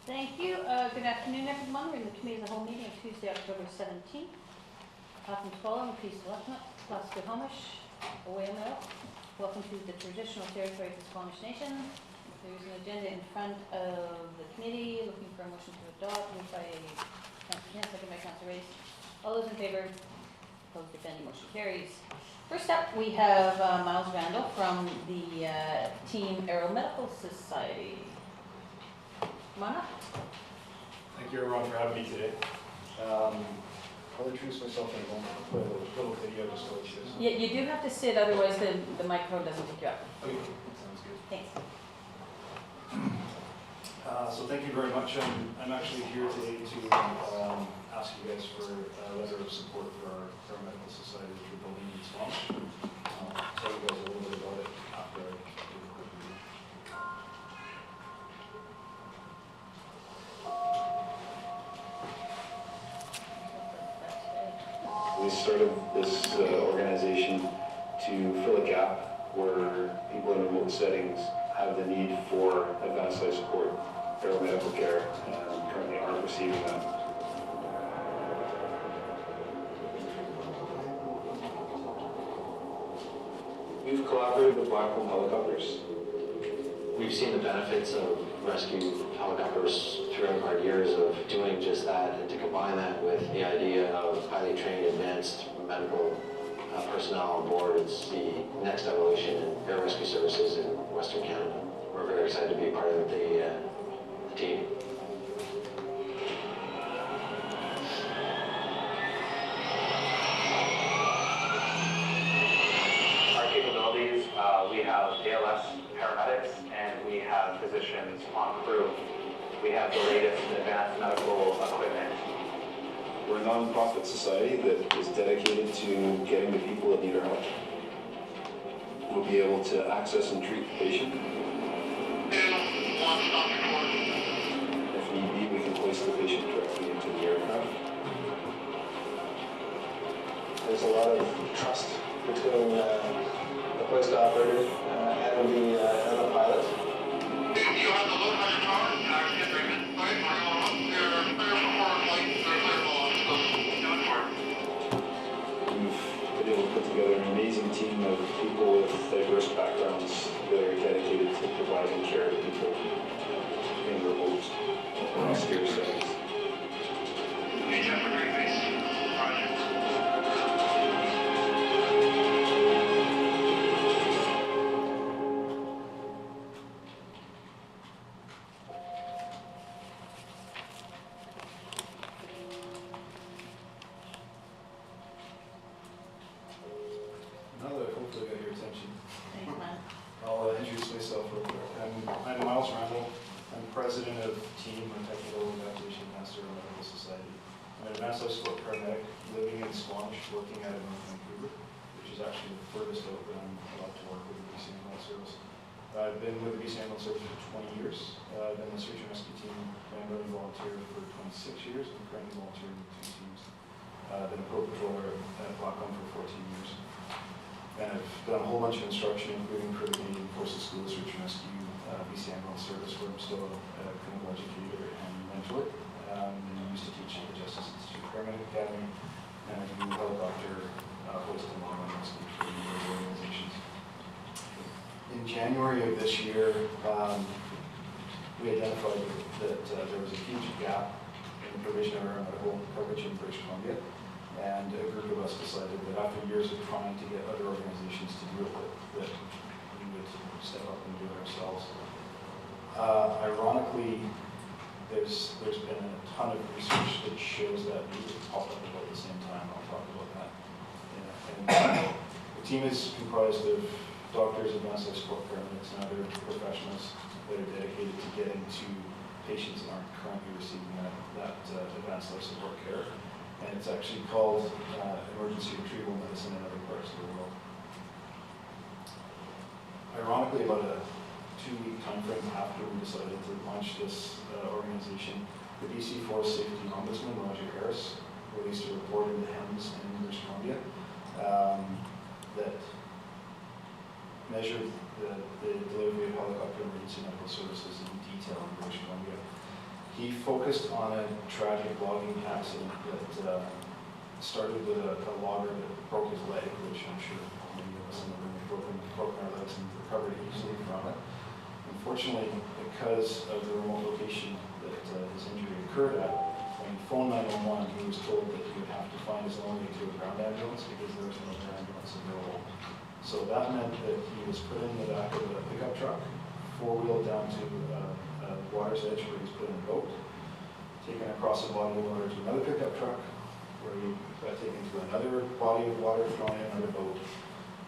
Thank you. Good afternoon, everyone. We're in the committee of the whole meeting on Tuesday, October 17th. Welcome to all. I'm Peace Lieutenant, Glasgow Homish, Owaino. Welcome to the traditional territory of the Squamish Nation. There's an agenda in front of the committee. Looking for a motion to adopt. Moved by Councillor Kent, second by Councillor Race. All those in favour? Opposed, if any, motion carries. First up, we have Miles Randall from the Team Aeromedical Society. Come on up. Thank you everyone for having me today. I'll introduce myself in a moment. I'll play a little video just to let you know. Yeah, you do have to sit, otherwise the microphone doesn't pick you up. Okay, sounds good. Thanks. So thank you very much. I'm actually here today to ask you guys for a letter of support for our medical society that we're building in Squamish. I'll tell you guys a little bit about it after I do a quick video. We started this organization to fill a gap where people in remote settings have the need for advanced life support, aeromedical care, and currently aren't receiving that. We've collaborated with Blackcomb Helicopters. We've seen the benefits of rescue helicopters throughout our years of doing just that, and to combine that with the idea of highly trained, advanced medical personnel on board, it's the next evolution in air rescue services in Western Canada. We're very excited to be part of the team. Our capabilities, we have ALS paramedics and we have physicians on crew. We have the latest advanced medical equipment. We're a non-profit society that is dedicated to getting the people that need our help. We'll be able to access and treat the patient. If need be, we can place the patient directly into the aircraft. There's a lot of trust between the hoist operator and the pilot. You have the low pressure tower, get ready, right? We're going up there, clear for forward flight, clear for We've been able to put together an amazing team of people with diverse backgrounds that are dedicated to providing care to people in remote or austere settings. Hey, Jeff, a great base. Roger. Now that I've hopefully got your attention, Thanks, man. I'll introduce myself real quick. I'm Miles Randall. I'm president of TEAM, a Technical Evacuation Master Medical Society. I'm an advanced life support paramedic living in Squamish, working out of North Vancouver, which is actually the furthest out that I'm allowed to work with the BC Ambulance Service. I've been with the BC Ambulance Service for 20 years. I've been the search and rescue team member and volunteer for 26 years. I'm currently volunteering with 2 teams. I've been a pro patroller at Blackcomb for 14 years. And I've done a whole bunch of instruction, including for the Canadian Forces School of Search and Rescue, BC Ambulance Service, where I'm still a clinical educator and mentor. And I used to teach at the Justice Institute Paramedic Academy, and I do helicopter hoist and long rescue for those organizations. In January of this year, we identified that there was a huge gap in the provision of aeromedical coverage in British Columbia. And a group of us decided that after years of trying to get other organizations to do it, that we would step up and do it ourselves. Ironically, there's been a ton of research that shows that we would pop up about the same time. I'll talk about that. And the team is comprised of doctors, advanced life support paramedics, and other professionals that are dedicated to getting to patients that aren't currently receiving that advanced life support care. And it's actually called emergency retrieval medicine in other parts of the world. Ironically, about a 2-week time frame after we decided to launch this organization, the BC Forest Safety Ombudsman, Roger Harris, released a report in the HEMS in British Columbia that measured the delivery of helicopter emergency medical services in detail in British Columbia. He focused on a tragic logging accident that started with a logger that broke his leg, which I'm sure many of us in the room have broken our legs and recovered easily from it. Unfortunately, because of the remote location that his injury occurred at, when he phoned 911, he was told that he would have to find his own way to a ground ambulance because there was no ground ambulance available. So that meant that he was put in the back of a pickup truck, four-wheeled down to a water's edge where he was put in a boat, taken across a body of water to another pickup truck, where he got taken to another body of water, thrown in another boat,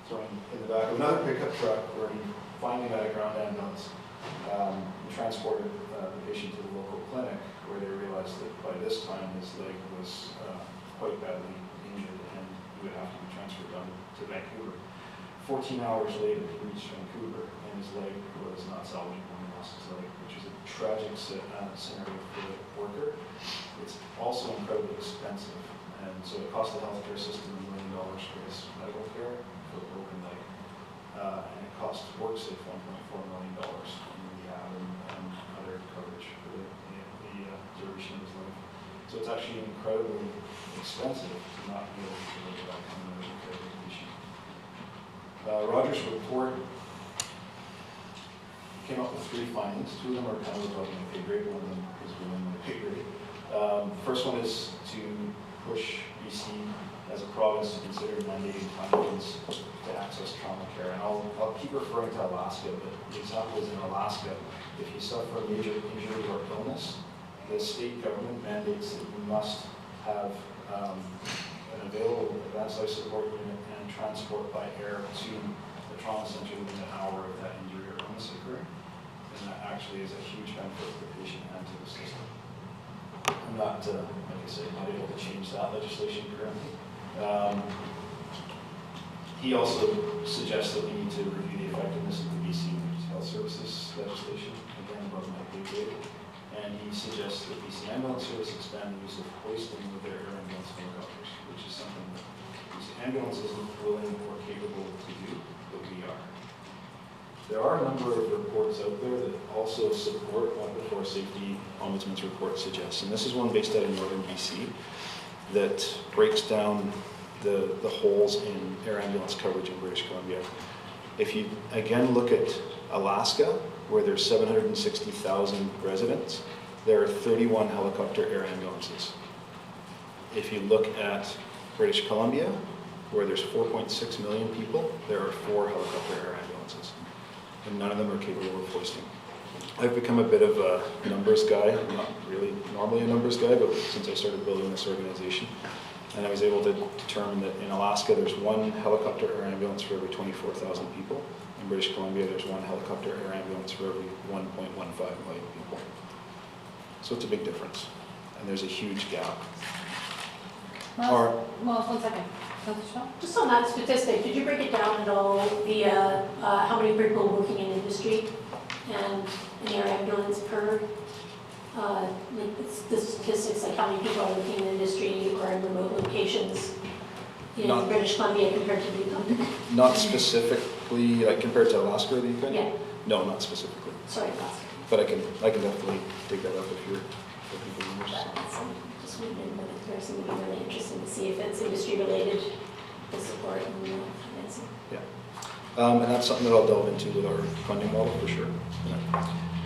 thrown in the back of another pickup truck, where he finally got a ground ambulance, and transported the patient to the local clinic, where they realized that by this time his leg was quite badly injured and he would have to be transferred down to Vancouver. 14 hours later, he reached Vancouver and his leg was not salvageable. He lost his leg, which is a tragic scenario for the worker. It's also incredibly expensive, and so it cost the healthcare system $1 million for his medical care for a broken leg, and it cost WorkSafe $1.4 million in rehab and other coverage for the duration of his life. So it's actually incredibly expensive to not be able to deliver that kind of medical care to the patient. Roger's report came up with 3 findings. 2 of them are kind of above my pay grade, one of them is below my pay grade. First one is to push BC as a province to consider mandating ambulance to access trauma care. And I'll keep referring to Alaska, but the example is in Alaska. If you suffer a major injury or illness, the state government mandates that you must have an available advanced life support unit and transport by air to the trauma center within an hour of that injury or illness occurring. And that actually is a huge benefit to the patient and to the system. I'm not, like I say, not able to change that legislation currently. He also suggests that we need to review the effectiveness of the BC Health Services legislation, again above my pay grade. And he suggests that BC Ambulance Service expand the use of hoisting with their air ambulance helicopters, which is something that BC Ambulance isn't willing or capable to do, but we are. There are a number of reports out there that also support what the Force Safety Ombudsman's report suggests. And this is one based out of northern BC that breaks down the holes in air ambulance coverage in British Columbia. If you again look at Alaska, where there's 760,000 residents, there are 31 helicopter air ambulances. If you look at British Columbia, where there's 4.6 million people, there are 4 helicopter air ambulances, and none of them are capable of hoisting. I've become a bit of a numbers guy. I'm not really normally a numbers guy, but since I started building this organization, and I was able to determine that in Alaska there's 1 helicopter air ambulance for every 24,000 people. In British Columbia there's 1 helicopter air ambulance for every 1.15 million people. So it's a big difference, and there's a huge gap. Well, 1 second. Councillor Shaw? Just on that statistic, did you break it down at all via how many people working in industry and an air ambulance per, the statistics, like how many people are working in industry or in remote locations in Not- British Columbia compared to the Yukon? Not specifically, like compared to Alaska or the Yukon? Yeah, No, not specifically. sorry, Alaska. But I can definitely dig that up if you're looking for numbers. That's just would have been another person would be really interesting to see if it's industry related, the support and financing. And that's something that I'll delve into with our funding model for sure.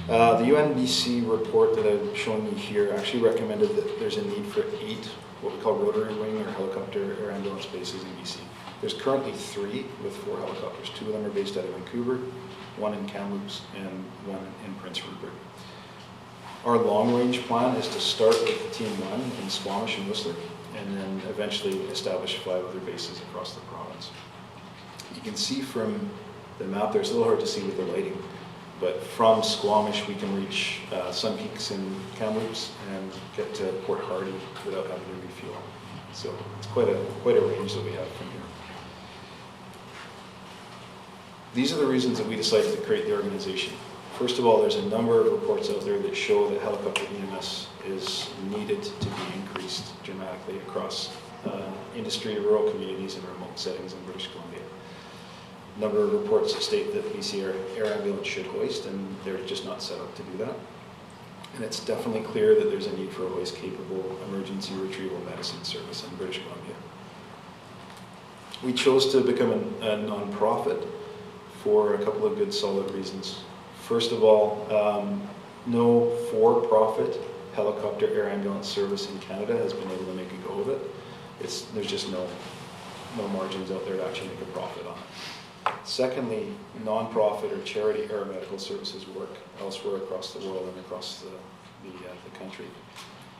The UNBC report that I'm showing you here actually recommended that there's a need for 8 what we call rotary wing or helicopter air ambulance bases in BC. There's currently 3 with 4 helicopters. 2 of them are based out of Vancouver, 1 in Kamloops, and 1 in Prince Rupert. Our long-range plan is to start with Team 1 in Squamish and Whistler, and then eventually establish 5 other bases across the province. You can see from the map, there's a little hard to see with the lighting, but from Squamish we can reach Sun Peaks in Kamloops and get to Port Hardy without having to refuel. So it's quite a range that we have from here. These are the reasons that we decided to create the organization. First of all, there's a number of reports out there that show that helicopter EMS is needed to be increased dramatically across industry, rural communities, and remote settings in British Columbia. A number of reports state that BC Air Ambulance should hoist, and they're just not set up to do that. And it's definitely clear that there's a need for a hoist-capable emergency retrieval medicine service in British Columbia. We chose to become a non-profit for a couple of good solid reasons. First of all, no for-profit helicopter air ambulance service in Canada has been able to make a go of it. There's just no margins out there to actually make a profit on it. Secondly, non-profit or charity aeromedical services work elsewhere across the world and across the country.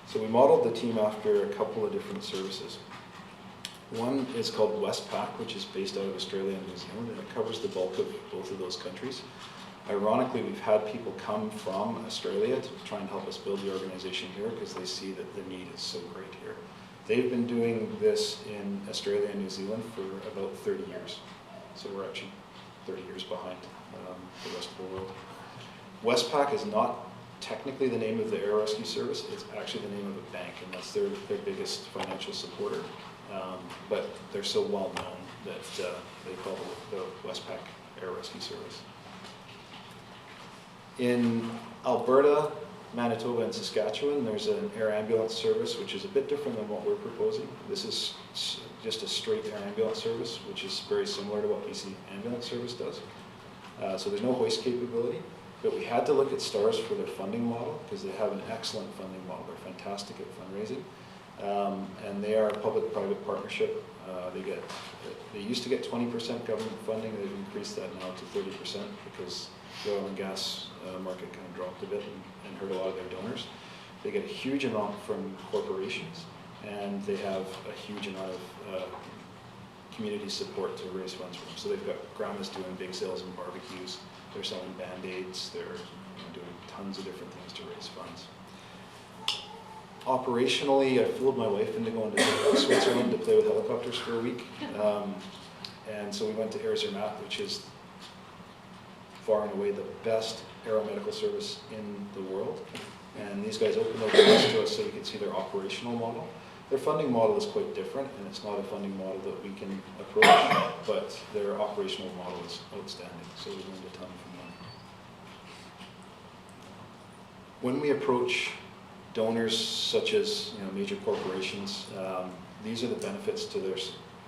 So we modeled the team after a couple of different services. One is called Westpac, which is based out of Australia and New Zealand, and it covers the bulk of both of those countries. Ironically, we've had people come from Australia to try and help us build the organization here because they see that the need is so great here. They've been doing this in Australia and New Zealand for about 30 years. So we're actually 30 years behind the rest of the world. Westpac is not technically the name of the air rescue service, it's actually the name of a bank, and that's their biggest financial supporter. But they're so well known that they call it the Westpac Air Rescue Service. In Alberta, Manitoba, and Saskatchewan, there's an air ambulance service, which is a bit different than what we're proposing. This is just a straight air ambulance service, which is very similar to what BC Ambulance Service does. So there's no hoist capability, but we had to look at STARS for their funding model because they have an excellent funding model. They're fantastic at fundraising. And they are a public-private partnership. They used to get 20% government funding. They've increased that now to 30% because the oil and gas market kind of dropped a bit and hurt a lot of their donors. They get a huge amount from corporations, and they have a huge amount of community support to raise funds for them. So they've got grandmas doing big sales and barbecues. They're selling Band-Aids. They're doing tons of different things to raise funds. Operationally, I fooled my wife into going to Switzerland to play with helicopters for a week. And so we went to Air Zermatt, which is far and away the best aeromedical service in the world. And these guys opened their doors to us so we could see their operational model. Their funding model is quite different, and it's not a funding model that we can approach, but their operational model is outstanding, so we learned a ton from them. When we approach donors such as major corporations, these are the benefits to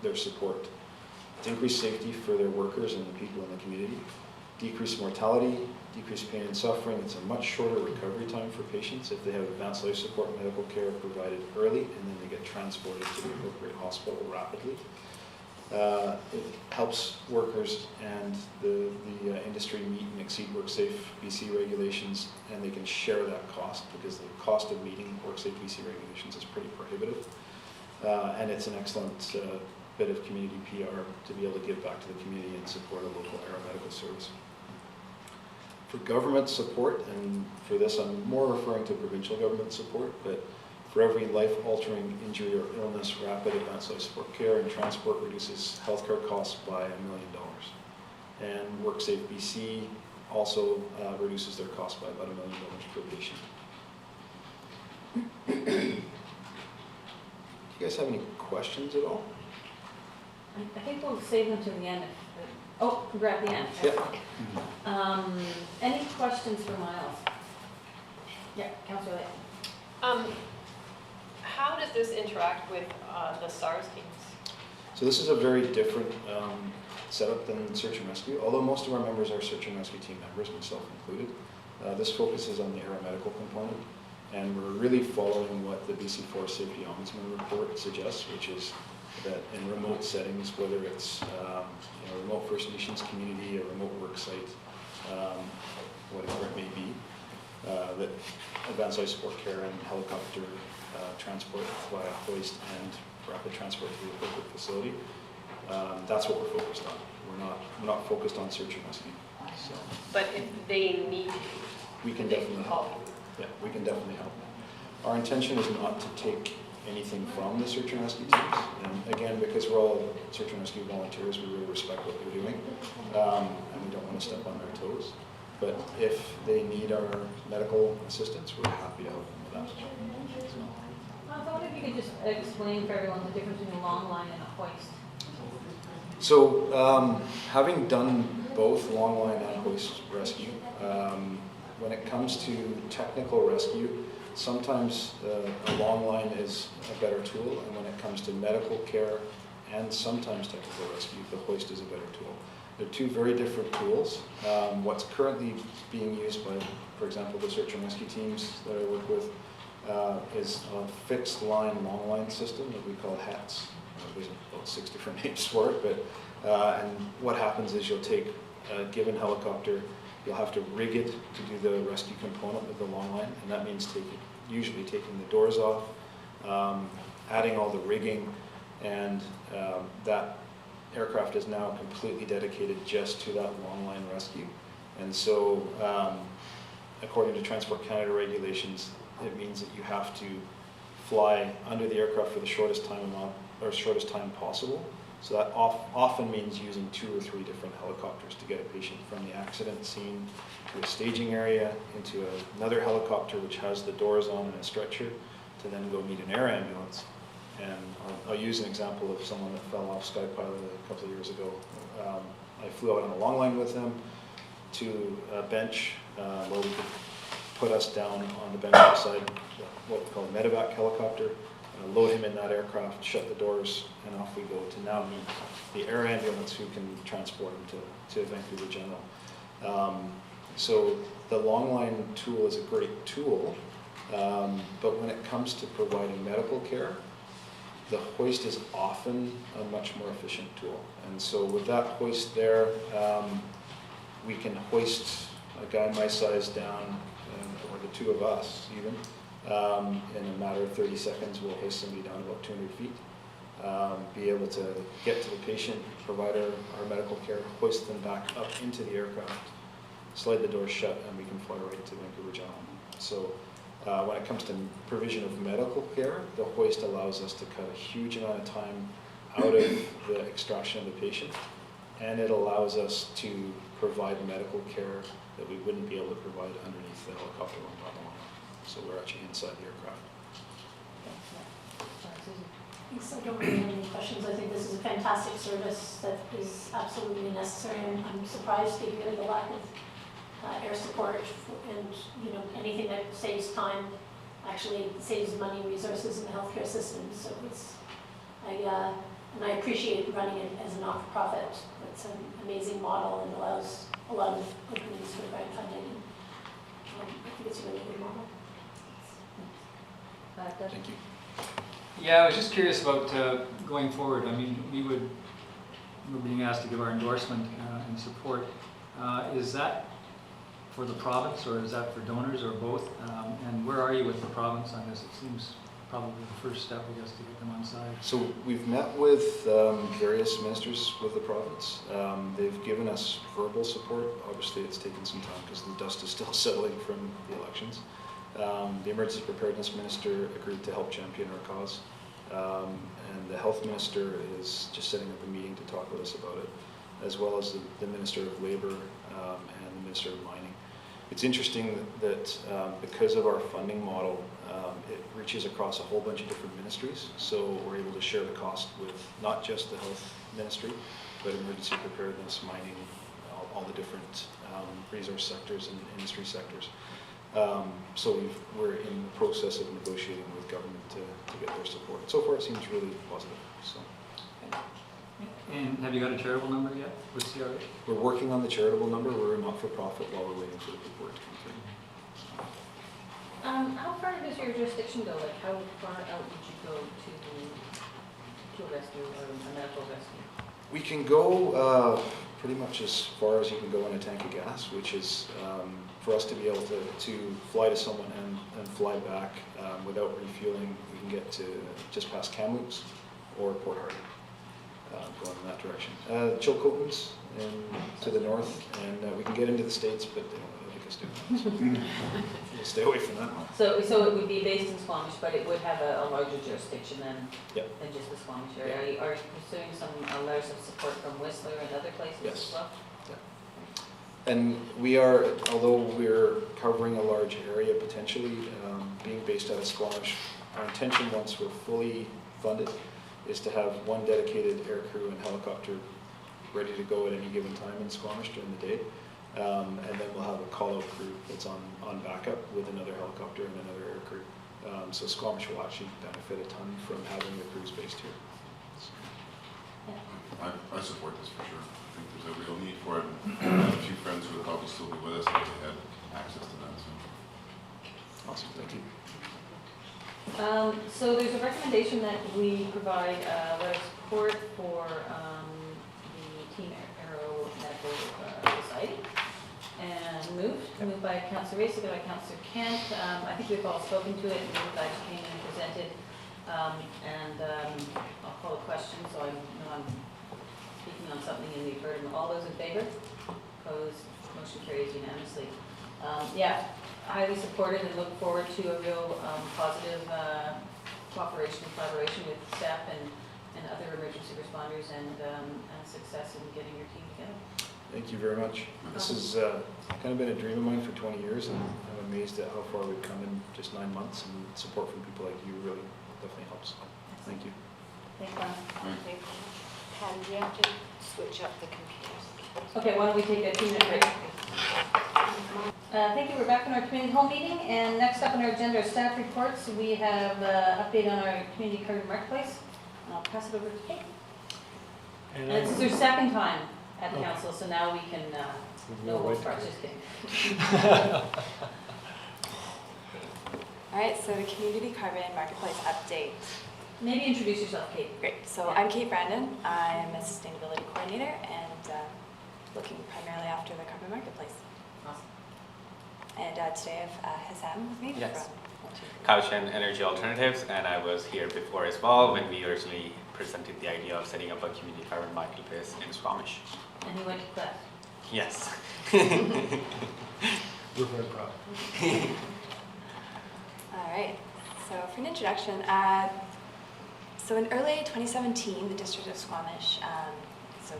their support. It's increased safety for their workers and the people in the community, decreased mortality, decreased pain and suffering. It's a much shorter recovery time for patients if they have advanced life support medical care provided early and then they get transported to the appropriate hospital rapidly. It helps workers and the industry meet and exceed WorkSafe BC regulations, and they can share that cost because the cost of meeting WorkSafe BC regulations is pretty prohibitive. And it's an excellent bit of community PR to be able to give back to the community and support a local aeromedical service. For government support, and for this I'm more referring to provincial government support, but for every life-altering injury or illness, rapid advanced life support care and transport reduces healthcare costs by $1 million. And WorkSafe BC also reduces their cost by about $1 million per patient. Do you guys have any questions at all? I think we'll save them to the end. Oh, we're at the end. Yep. Any questions for Miles? Yeah, Councillor Lake. How does this interact with the SARS teams? So this is a very different setup than search and rescue, although most of our members are search and rescue team members, myself included. This focuses on the aeromedical component, and we're really following what the BC Forest Safety Ombudsman report suggests, which is that in remote settings, whether it's a remote First Nations community, a remote work site, whatever it may be, that advanced life support care and helicopter transport via hoist and rapid transport to the appropriate facility. That's what we're focused on. We're not focused on search and rescue. So But if they need, we can they definitely call help. Yeah, we can definitely help. Our intention is not to take anything from the search and rescue teams. And again, because we're all search and rescue volunteers, we really respect what they're doing, and we don't want to step on their toes. But if they need our medical assistance, we're happy to help them with that. I thought if you could just explain for everyone the difference between a long line and a hoist. So, having done both long line and hoist rescue, when it comes to technical rescue, sometimes a long line is a better tool, and when it comes to medical care and sometimes technical rescue, the hoist is a better tool. They're two very different tools. What's currently being used by, for example, the search and rescue teams that I work with is a fixed line, long line system that we call HATS. There's about 6 different names for it, but and what happens is you'll take a given helicopter, you'll have to rig it to do the rescue component of the long line, and that means usually taking the doors off, adding all the rigging, and that aircraft is now completely dedicated just to that long line rescue. And so, according to Transport Canada regulations, it means that you have to fly under the aircraft for the shortest time possible. So that often means using 2 or 3 different helicopters to get a patient from the accident scene to a staging area, into another helicopter which has the doors on and a stretcher, to then go meet an air ambulance. And I'll use an example of someone that fell off Sky Pilot a couple of years ago. I flew out on a long line with them to a bench where we could put us down on the bench beside what we call a medevac helicopter, load him in that aircraft, shut the doors, and off we go to now meet the air ambulance who can transport him to Vancouver General. So the long line tool is a great tool, but when it comes to providing medical care, the hoist is often a much more efficient tool. And so with that hoist there, we can hoist a guy my size down, or the 2 of us even, in a matter of 30 seconds. We'll hoist somebody down about 200 feet, be able to get to the patient, provide our medical care, hoist them back up into the aircraft, slide the doors shut, and we can fly right to Vancouver General. So when it comes to provision of medical care, the hoist allows us to cut a huge amount of time out of the extraction of the patient, and it allows us to provide medical care that we wouldn't be able to provide underneath the helicopter on top of it. So we're actually inside the aircraft. Thanks. I don't really have any questions. I think this is a fantastic service that is absolutely necessary, and I'm surprised to hear the lack of air support, and anything that saves time actually saves money, resources in the healthcare system. So and I appreciate running it as a not-for-profit. It's an amazing model and allows a lot of openings for grant funding. I think it's a really good model. Thank you. Yeah, I was just curious about going forward. I mean, we're being asked to give our endorsement and support. Is that for the province, or is that for donors, or both? And where are you with the province on this? It seems probably the first step, I guess, to get them on side. So we've met with various ministers with the province. They've given us verbal support. Obviously, it's taken some time because the dust is still settling from the elections. The Emergency Preparedness Minister agreed to help champion our cause. And the Health Minister is just setting up a meeting to talk with us about it, as well as the Minister of Labour and the Minister of Mining. It's interesting that because of our funding model, it reaches across a whole bunch of different ministries, so we're able to share the cost with not just the Health Ministry, but emergency preparedness, mining, all the different resource sectors and industry sectors. So we're in the process of negotiating with government to get their support. So far it seems really positive. So. And have you got a charitable number yet with CRA? We're working on the charitable number. We're a not-for-profit while we're waiting for the paperwork to come through. How far does your jurisdiction go? Like, how far out would you go to a rescue or a medical rescue? We can go pretty much as far as you can go in a tank of gas, which is for us to be able to fly to someone and fly back without refueling. We can get to just past Kamloops or Port Hardy, going in that direction. Chilcotin's to the north, and we can get into the States, but they don't really like us doing that. So we'll stay away from that one. So it would be based in Squamish, but it would have a larger jurisdiction than just the Squamish area. Are you pursuing some letters of support from Whistler and other places as well? And we are, although we're covering a large area potentially, being based out of Squamish, our intention once we're fully funded is to have one dedicated air crew and helicopter ready to go at any given time in Squamish during the day. And then we'll have a call-out crew that's on backup with another helicopter and another air crew. So Squamish will actually benefit a ton from having the crews based here. I support this for sure. I think there's a real need for it. I have a few friends who would probably still be with us if they had access to that. So. Awesome, thank you. So there's a recommendation that we provide letter of support for the Team Aero Medical Society. And moved by Councillor Ray, seconded by Councillor Kent. I think we've all spoken to it, and you guys came in and presented. I'll call a question, so I know I'm speaking on something and you've heard them. All those in favor? Opposed? Motion carries unanimously. Yeah, highly supported and look forward to a real positive cooperation and collaboration with staff and other emergency responders and success in getting your team together. Thank you very much. This has kind of been a dream of mine for 20 years, and I'm amazed at how far we've come in just 9 months, and support from people like you really definitely helps. Thank you. Thanks, Ron. Patty, do you have to switch up the computers? Okay, why don't we take a 2-minute break? Thank you. We're back in our community hall meeting, and next up on our agenda are staff reports. We have update on our community carbon marketplace. And I'll pass it over to Kate. And this is their second time at council, so now we can know what parts. Just kidding. All right, so the community carbon marketplace update. Maybe introduce yourself, Kate. Great, so I'm Kate Brandon. I'm a sustainability coordinator and looking primarily after the carbon marketplace. Awesome. And today I have Hassam with me Yes. from Couch and Energy Alternatives, and I was here before as well when we originally presented the idea of setting up a community carbon marketplace in Squamish. And he went to class. Yes. We're very proud. All right, so for an introduction, so in early 2017, the District of Squamish, the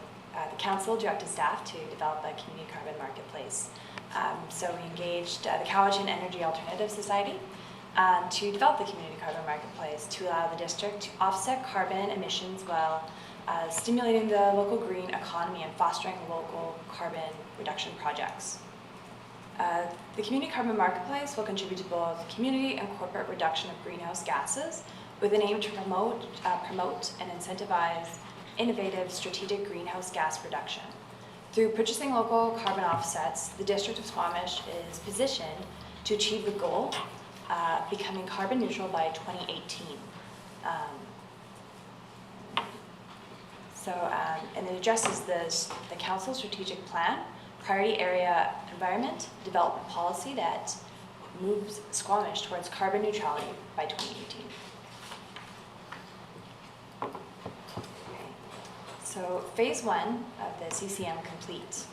council directed staff to develop a community carbon marketplace. So we engaged the Cowichan Energy Alternatives Society to develop the community carbon marketplace to allow the district to offset carbon emissions while stimulating the local green economy and fostering local carbon reduction projects. The community carbon marketplace will contribute to both community and corporate reduction of greenhouse gases with an aim to promote and incentivize innovative strategic greenhouse gas reduction. Through purchasing local carbon offsets, the District of Squamish is positioned to achieve the goal becoming carbon neutral by 2018. And it addresses the Council's strategic plan, priority area environment development policy that moves Squamish towards carbon neutrality by 2018. So phase 1 of the CCM complete.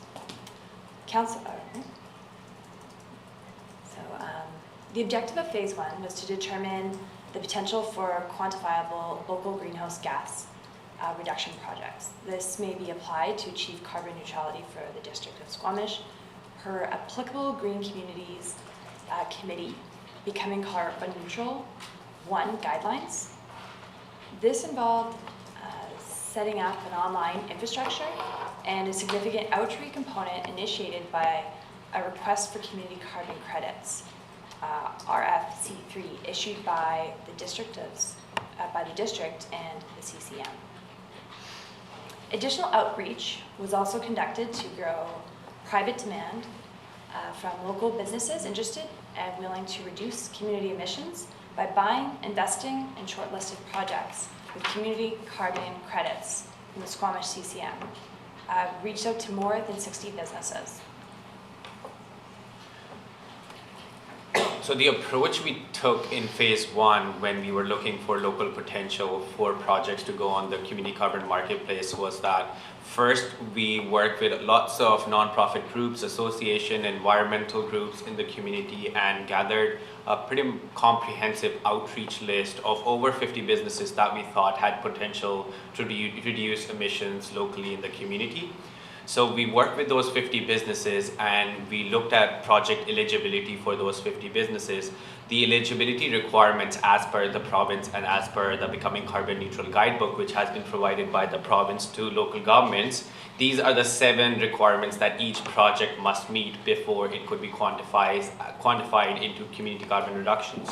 The objective of phase 1 was to determine the potential for quantifiable local greenhouse gas reduction projects. This may be applied to achieve carbon neutrality for the District of Squamish per applicable Green Communities Committee Becoming Carbon Neutral 1 guidelines. This involved setting up an online infrastructure and a significant outreach component initiated by a request for community carbon credits, RFC3, issued by the district and the CCM. Additional outreach was also conducted to grow private demand from local businesses interested and willing to reduce community emissions by buying, investing in shortlisted projects with community carbon credits from the Squamish CCM. Reached out to more than 60 businesses. So the approach we took in phase 1 when we were looking for local potential for projects to go on the community carbon marketplace was that first we worked with lots of nonprofit groups, association, environmental groups in the community and gathered a pretty comprehensive outreach list of over 50 businesses that we thought had potential to reduce emissions locally in the community. So we worked with those 50 businesses and we looked at project eligibility for those 50 businesses. The eligibility requirements as per the province and as per the Becoming Carbon Neutral Guidebook, which has been provided by the province to local governments, these are the 7 requirements that each project must meet before it could be quantified into community carbon reductions.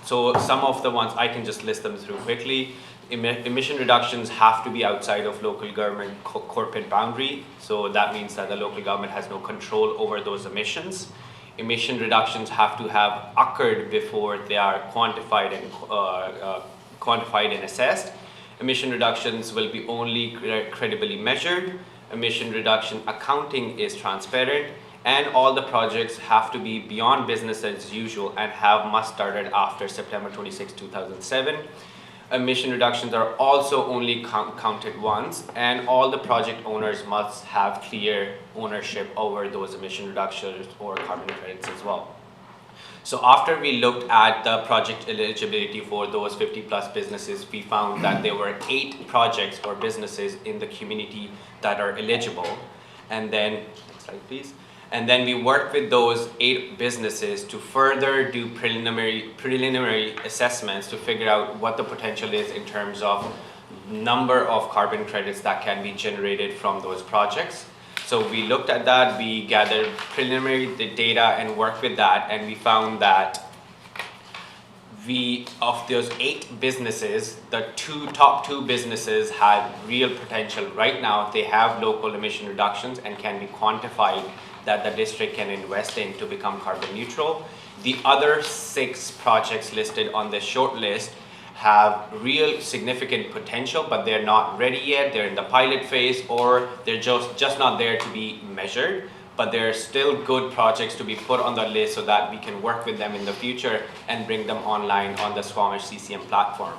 So some of the ones, I can just list them through quickly. Emission reductions have to be outside of local government corporate boundary. So that means that the local government has no control over those emissions. Emission reductions have to have occurred before they are quantified and assessed. Emission reductions will be only credibly measured. Emission reduction accounting is transparent, and all the projects have to be beyond business as usual and must started after September 26, 2007. Emission reductions are also only counted once, and all the project owners must have clear ownership over those emission reductions or carbon credits as well. So after we looked at the project eligibility for those 50 plus businesses, we found that there were 8 projects or businesses in the community that are eligible. And then, next slide please. And then we worked with those 8 businesses to further do preliminary assessments to figure out what the potential is in terms of number of carbon credits that can be generated from those projects. So we looked at that, we gathered preliminary data and worked with that, and we found that of those 8 businesses, the top two businesses had real potential. Right now, they have local emission reductions and can be quantified that the district can invest in to become carbon neutral. The other 6 projects listed on the short list have real significant potential, but they're not ready yet. They're in the pilot phase, or they're just not there to be measured. But they're still good projects to be put on the list so that we can work with them in the future and bring them online on the Squamish CCM platform.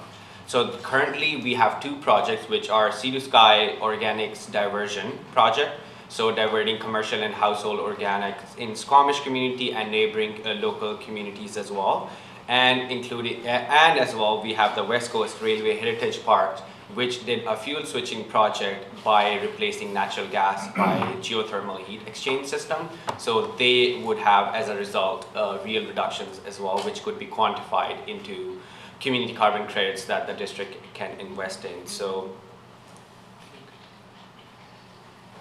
So currently we have 2 projects, which are Sea to Sky Organics Diversion Project. So diverting commercial and household organics in Squamish community and neighboring local communities as well. And as well, we have the West Coast Railway Heritage Park, which did a fuel switching project by replacing natural gas by geothermal heat exchange system. So they would have, as a result, real reductions as well, which could be quantified into community carbon credits that the district can invest in. So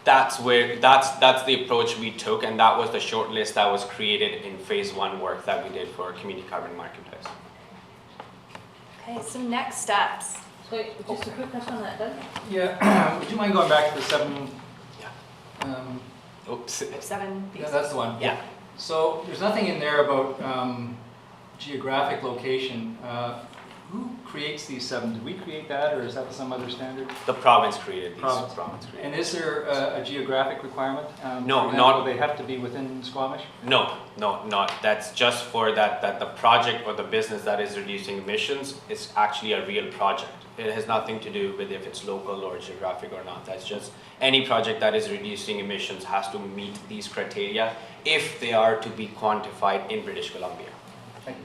that's the approach we took, and that was the short list that was created in phase 1 work that we did for community carbon marketplace. Okay, so next steps. So just a quick question on that, Doug? Yeah, would you mind going back to the 7? Yeah. Oops. 7. Yeah, that's the one. Yeah. So there's nothing in there about geographic location. Who creates these 7? Did we create that, or is that some other standard? The province created these. Province. And is there a geographic requirement? No, for example, not. They have to be within Squamish? No, not. That's just for that the project or the business that is reducing emissions is actually a real project. It has nothing to do with if it's local or geographic or not. That's just any project that is reducing emissions has to meet these criteria if they are to be quantified in British Columbia. Thank you.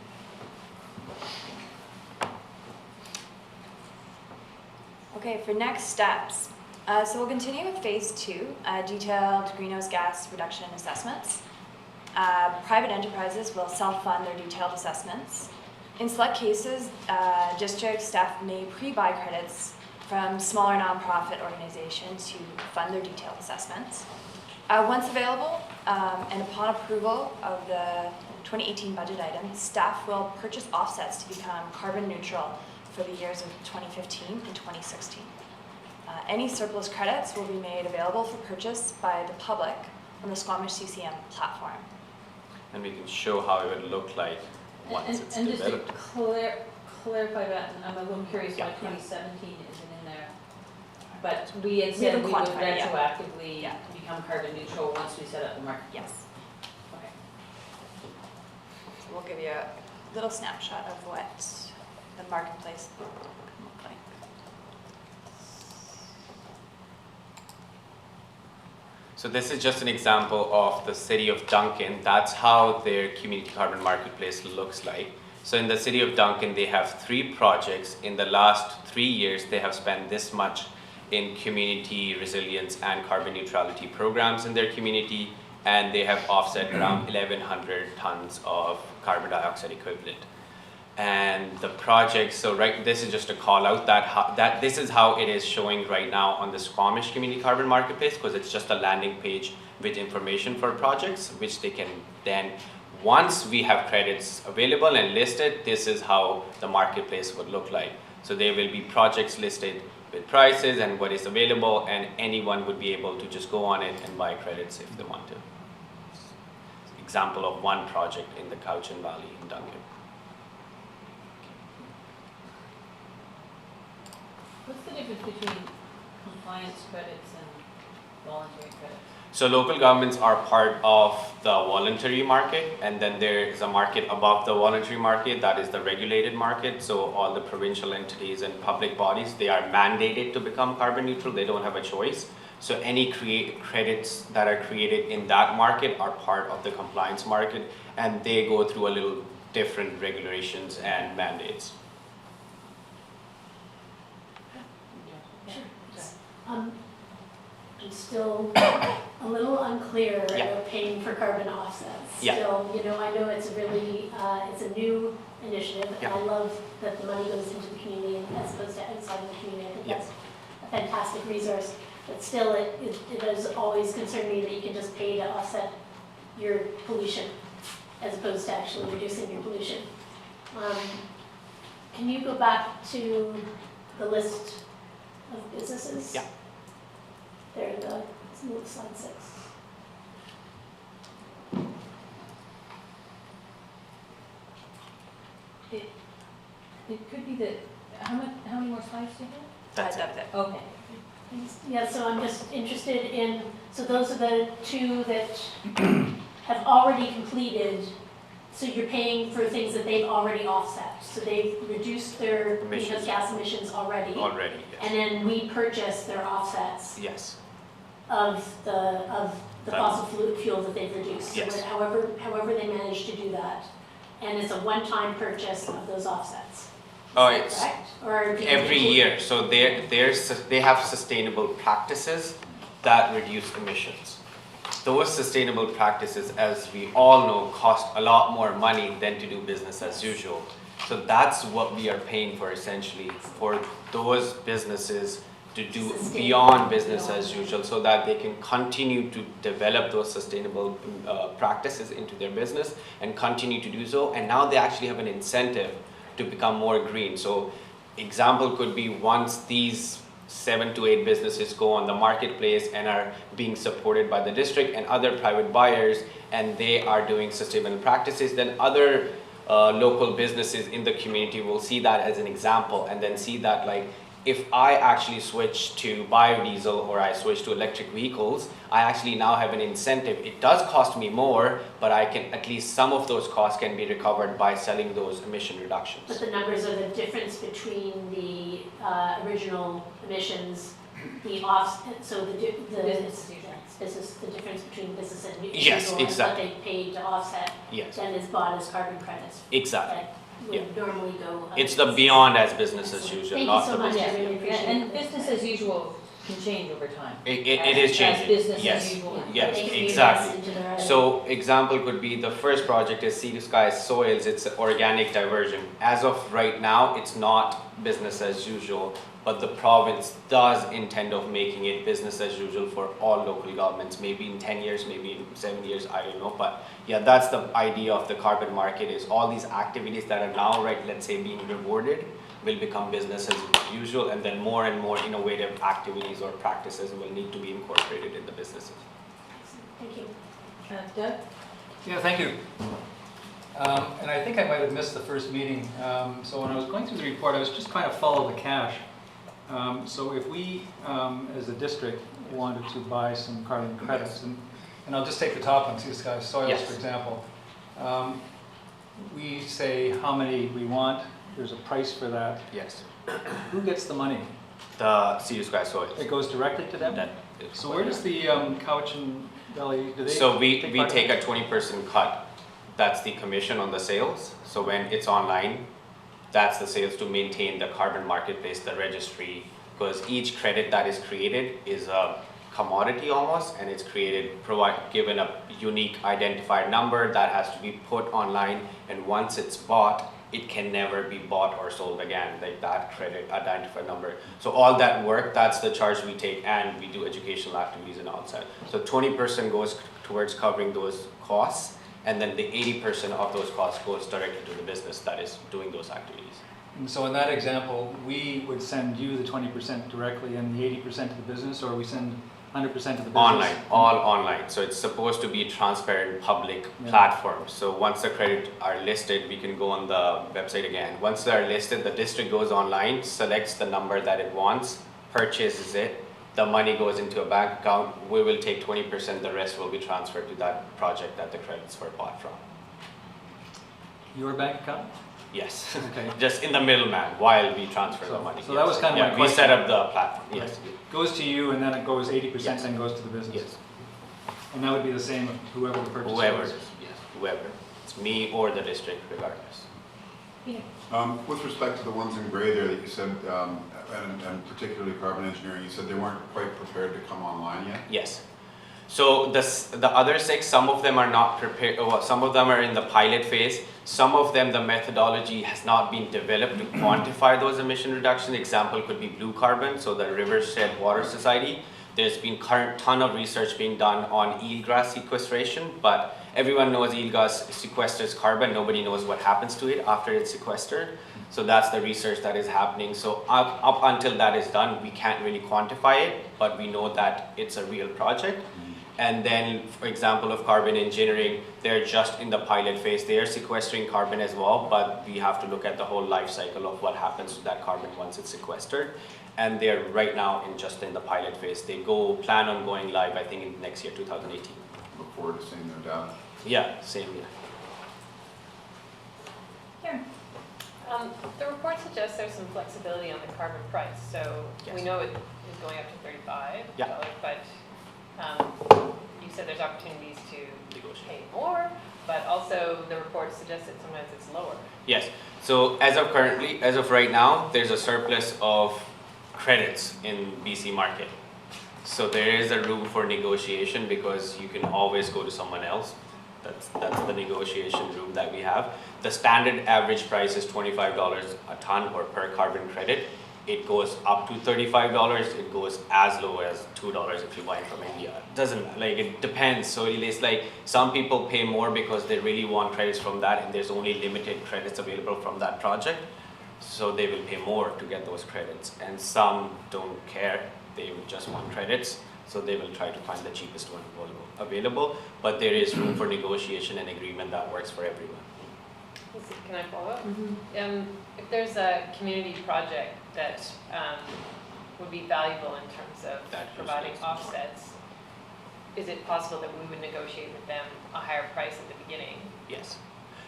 Okay, for next steps. So we'll continue with phase 2, detailed greenhouse gas reduction assessments. Private enterprises will self-fund their detailed assessments. In select cases, district staff may pre-buy credits from smaller nonprofit organizations who fund their detailed assessments. Once available, and upon approval of the 2018 budget items, staff will purchase offsets to become carbon neutral for the years of 2015 and 2016. Any surplus credits will be made available for purchase by the public on the Squamish CCM platform. And we can show how it would look like once it's and just developed. to clarify that, and I'm a little curious why 2017 isn't in there. But we had said we would quantified it yet. retroactively become carbon neutral once we set up the market. Yes. Okay. So we'll give you a little snapshot of what the marketplace can look like. So this is just an example of the city of Duncan. That's how their community carbon marketplace looks like. So in the city of Duncan, they have 3 projects. In the last 3 years, they have spent this much in community resilience and carbon neutrality programs in their community, and they have offset around 1,100 tons of carbon dioxide equivalent. And the project, so right, this is just a call out that this is how it is showing right now on the Squamish Community Carbon Marketplace, because it's just a landing page with information for projects, which they can then, once we have credits available and listed, this is how the marketplace would look like. So there will be projects listed with prices and what is available, and anyone would be able to just go on it and buy credits if they want to. Example of one project in the Cowichan Valley in Duncan. What's the difference between compliance credits and voluntary credits? So local governments are part of the voluntary market, and then there is a market above the voluntary market, that is the regulated market. So all the provincial entities and public bodies, they are mandated to become carbon neutral, they don't have a choice. So any credits that are created in that market are part of the compliance market, and they go through a little different regulations and mandates. I'm still a little unclear Yeah. about paying for carbon offsets. Yeah. Still, I know it's a really, it's a new initiative, and Yeah. I love that the money goes into the community as opposed to outside of the community. I think Yeah. that's a fantastic resource, but still, it has always concerned me that you can just pay to offset your pollution as opposed to actually reducing your pollution. Can you go back to the list of businesses? Yeah. There, let's move to slide 6. It could be that, how many more slides do you have? That's That was it. Okay. Yeah, so I'm just interested in, so those are the 2 that have already completed, so you're paying for things that they've already offset. So they've reduced their greenhouse Emissions. gas emissions already. Already, And yes. then we purchase their offsets Yes. of the That- fossil fuel that they've reduced. Yes. So however they manage to do that. And it's a one-time purchase of those offsets. Oh, Is that it's correct? Or do you every include- year. So they have sustainable practices that reduce emissions. Those sustainable practices, as we all know, cost a lot more money than to do business as usual. So that's what we are paying for essentially, for those businesses to do Sustainable. beyond business as usual, so that they can continue to develop those sustainable practices into their business and continue to do so. And now they actually have an incentive to become more green. So example could be, once these 7 to 8 businesses go on the marketplace and are being supported by the district and other private buyers, and they are doing sustainable practices, then other local businesses in the community will see that as an example, and then see that, like, if I actually switch to biodiesel or I switch to electric vehicles, I actually now have an incentive. It does cost me more, but I can, at least some of those costs can be recovered by selling those emission But reductions. the numbers are the difference between the original emissions, the offset, so the Business as usual. the difference between business and usual. Yes, and what exactly. they paid to offset, Yes, then is bought as carbon credits exactly. that would normally go. It's the beyond as business as Excellent. usual, Thank not you so the much, business. I really appreciate it. And business as usual can change over time. It is changing. As business as Yes, usual. yes, They can be exactly. invested into their own- So example could be, the first project is Sea to Sky Soils. It's organic diversion. As of right now, it's not business as usual, but the province does intend of making it business as usual for all local governments, maybe in 10 years, maybe in 7 years, I don't know. But yeah, that's the idea of the carbon market, is all these activities that are now, right, let's say, being rewarded will become business as usual, and then more and more innovative activities or practices will need to be incorporated in the businesses. Thank you. Doug? Yeah, thank you. And I think I might have missed the first meeting. So when I was going through the report, I was just trying to follow the cash. So if we, as a district, wanted to buy some carbon credits, and I'll just take the top one, Sea to Sky Soils, Yes. for example. We say how many we want, there's a price for that. Yes. Who gets the money? The Sea to Sky Soils. It goes directly to them? That is So where does the Cowichan Valley, do they? So we part take in a 20% cut. That's the commission on the sales. So when it's online, that's the sales to maintain the carbon marketplace, the registry, because each credit that is created is a commodity almost, and it's given a unique identifier number that has to be put online, and once it's bought, it can never be bought or sold again, like that credit identifier number. So all that work, that's the charge we take, and we do educational activities and outside. So 20% goes towards covering those costs, and then the 80% of those costs goes directly to the business that is doing those activities. And so in that example, we would send you the 20% directly and the 80% to the business, or we send 100% to the business? Online, all online. So it's supposed to be transparent public platform. So once the credit are listed, we can go on the website again. Once they're listed, the district goes online, selects the number that it wants, purchases it, the money goes into a bank account, we will take 20%, the rest will be transferred to that project that the credits were bought from. Your bank account? Yes, Okay. just in the middleman while we transfer the money. So that was kind of my We question. set up the platform, yes. Right. Goes to you, and then it goes 80%, Yes. then goes to the business? Yes. And that would be the same of whoever the purchaser Whoever, is? yes, whoever. It's me or the district regardless. With respect to the ones in gray there that you said, and particularly carbon engineering, you said they weren't quite prepared to come online yet? Yes. So the other 6, some of them are not prepared, some of them are in the pilot phase. Some of them, the methodology has not been developed to quantify those emission reduction. Example could be blue carbon, so the Rivershed Water Society. There's been ton of research being done on eelgrass sequestration, but everyone knows eelgrass sequesters carbon. Nobody knows what happens to it after it's sequestered. So that's the research that is happening. So up until that is done, we can't really quantify it, but we know that it's a real project. And then, for example, of carbon engineering, they're just in the pilot phase. They are sequestering carbon as well, but we have to look at the whole life cycle of what happens to that carbon once it's sequestered. And they're right now just in the pilot phase. They plan on going live, I think, in next year, 2018. Look forward to seeing their data. Yeah, same year. Karen? The report suggests there's some flexibility on the carbon price, so we Yes. know it is going up to $35, Yeah. but you said there's opportunities to Negotiate. pay more, but also the report suggests that sometimes it's lower. Yes. So as of right now, there's a surplus of credits in BC market. So there is a room for negotiation because you can always go to someone else. That's the negotiation room that we have. The standard average price is $25 a ton or per carbon credit. It goes up to $35. It goes as low as $2 if you buy it from India. It depends. So it's like some people pay more because they really want credits from that, and there's only limited credits available from that project. So they will pay more to get those credits. And some don't care. They just want credits. So they will try to find the cheapest one available. But there is room for negotiation and agreement that works for everyone. Can I follow up? If there's a community project that would be valuable in terms of providing offsets, is it possible that we would negotiate with them a higher price at the beginning? Yes.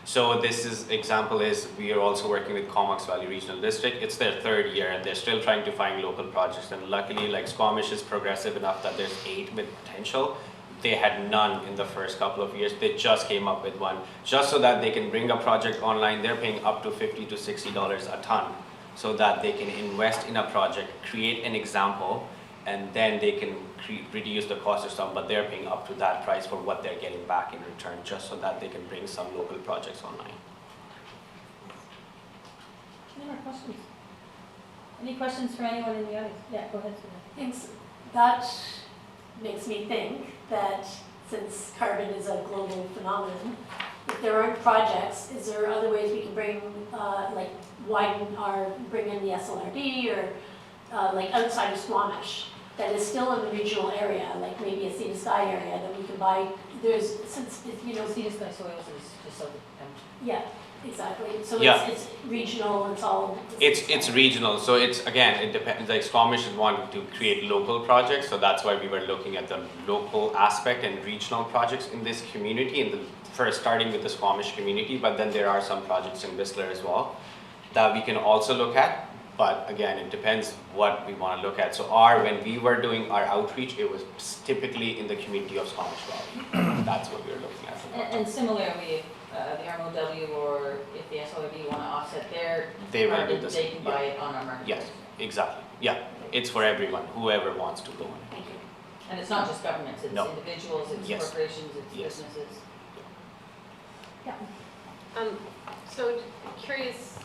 So example is we are also working with Comox Valley Regional District. It's their 3rd year and they're still trying to find local projects. And luckily, like Squamish is progressive enough that there's 8 with potential. They had none in the first couple of years. They just came up with one. Just so that they can bring a project online, they're paying up to $50 to $60 a ton so that they can invest in a project, create an example, and then they can reduce the cost of some, but they're paying up to that price for what they're getting back in return, just so that they can bring some local projects online. Any more questions? Any questions for anyone in the audience? Yeah, go ahead, Susan. Thanks. That makes me think that since carbon is a global phenomenon, if there aren't projects, is there other ways we can bring, bring in the SLRD or like outside of Squamish that is still in the regional area, like maybe a Sea to Sky area that we can buy? There's, since, if you know, Sea to Sky Soils is just so, yeah, exactly. So Yeah. it's regional, it's all. It's regional, so it depends, like Squamish is wanting to create local projects, so that's why we were looking at the local aspect and regional projects in this community, first starting with the Squamish community, but then there are some projects in Whistler as well that we can also look at, but again, it depends what we want to look at. So when we were doing our outreach, it was typically in the community of Squamish Valley. That's what we were looking at. and similarly, if the RMOW or if the SLRD want to offset their They will do carbon, the they same, can yeah. buy it on our marketplace. Yes. exactly, yeah. It's for everyone, whoever wants to go on it. Thank you. And it's not just governments, it's No. individuals, it's Yes. corporations, it's Yes. businesses. Yeah. So curious,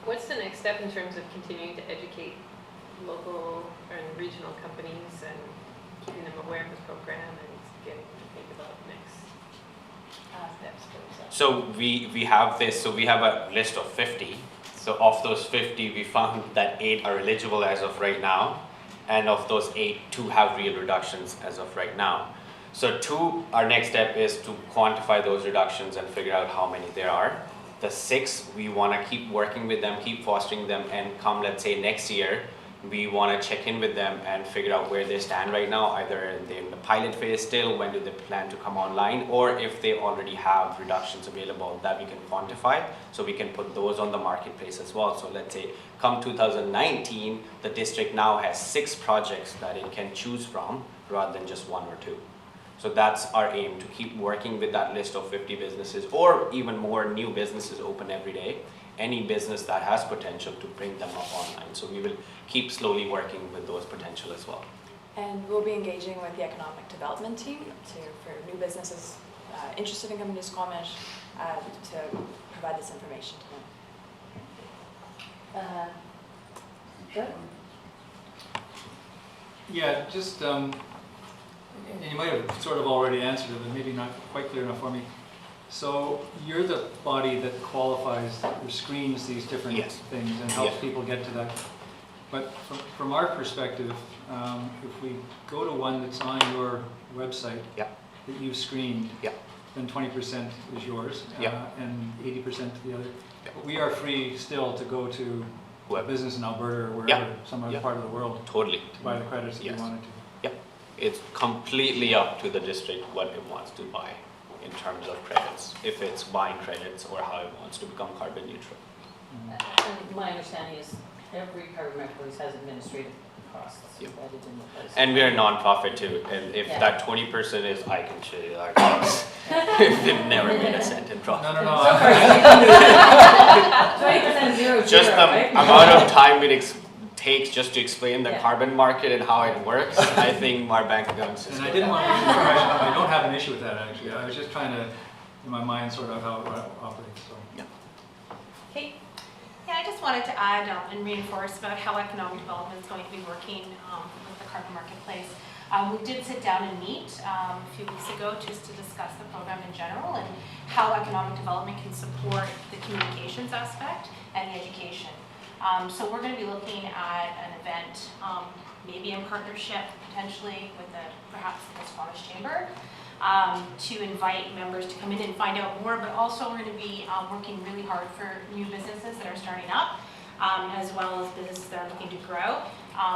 what's the next step in terms of continuing to educate local and regional companies and keeping them aware of the program and getting to think about next steps for themselves? So we have this, so we have a list of 50. So of those 50, we found that 8 are eligible as of right now. And of those 8, 2 have real reductions as of right now. So 2, our next step is to quantify those reductions and figure out how many there are. The 6, we want to keep working with them, keep fostering them, and come, let's say, next year, we want to check in with them and figure out where they stand right now, either they're in the pilot phase still, when do they plan to come online, or if they already have reductions available that we can quantify, so we can put those on the marketplace as well. So let's say come 2019, the district now has 6 projects that it can choose from rather than just 1 or 2. So that's our aim, to keep working with that list of 50 businesses, or even more new businesses open every day. Any business that has potential, to bring them up online. So we will keep slowly working with those potential as well. And we'll be engaging with the economic development team for new businesses interested in coming to Squamish to provide this information to them. Good. Yeah, just, and you might have sort of already answered it, but maybe not quite clear enough for me. So you're the body that qualifies or screens these different Yes. things and helps Yes. people get to that. But from our perspective, if we go to one that's on your website Yeah. that you've screened, Yeah. then 20% is yours Yeah. and 80% to the other. Yeah. But we are free still to go to a Web. business in Alberta or wherever, Yeah. some other Yeah. part of the world, Totally. to buy the credits if Yes. you wanted to. Yeah. It's completely up to the district what it wants to buy in terms of credits, if it's buying credits or how it wants to become carbon neutral. And my understanding is every carbon marketplace has administrative costs Yep. embedded in the price. And we're a non-profit too, and if Yeah. that 20% is, I can show you our costs. We've never made a cent in profit. No. 20% zero, Just the right? amount of time it takes just to explain the Yeah. carbon market and how it works, I think our bank accounts is. And I didn't want to use the impression, I don't have an issue with that actually. I was just trying to, in my mind, sort of how it operates, so. Kate? Yeah, I just wanted to add and reinforce about how economic development is going to be working with the carbon marketplace. We did sit down and meet a few weeks ago just to discuss the program in general and how economic development can support the communications aspect and the education. So we're going to be looking at an event, maybe in partnership potentially with perhaps the Squamish Chamber, to invite members to come in and find out more, but also we're going to be working really hard for new businesses that are starting up, as well as businesses that are looking to grow,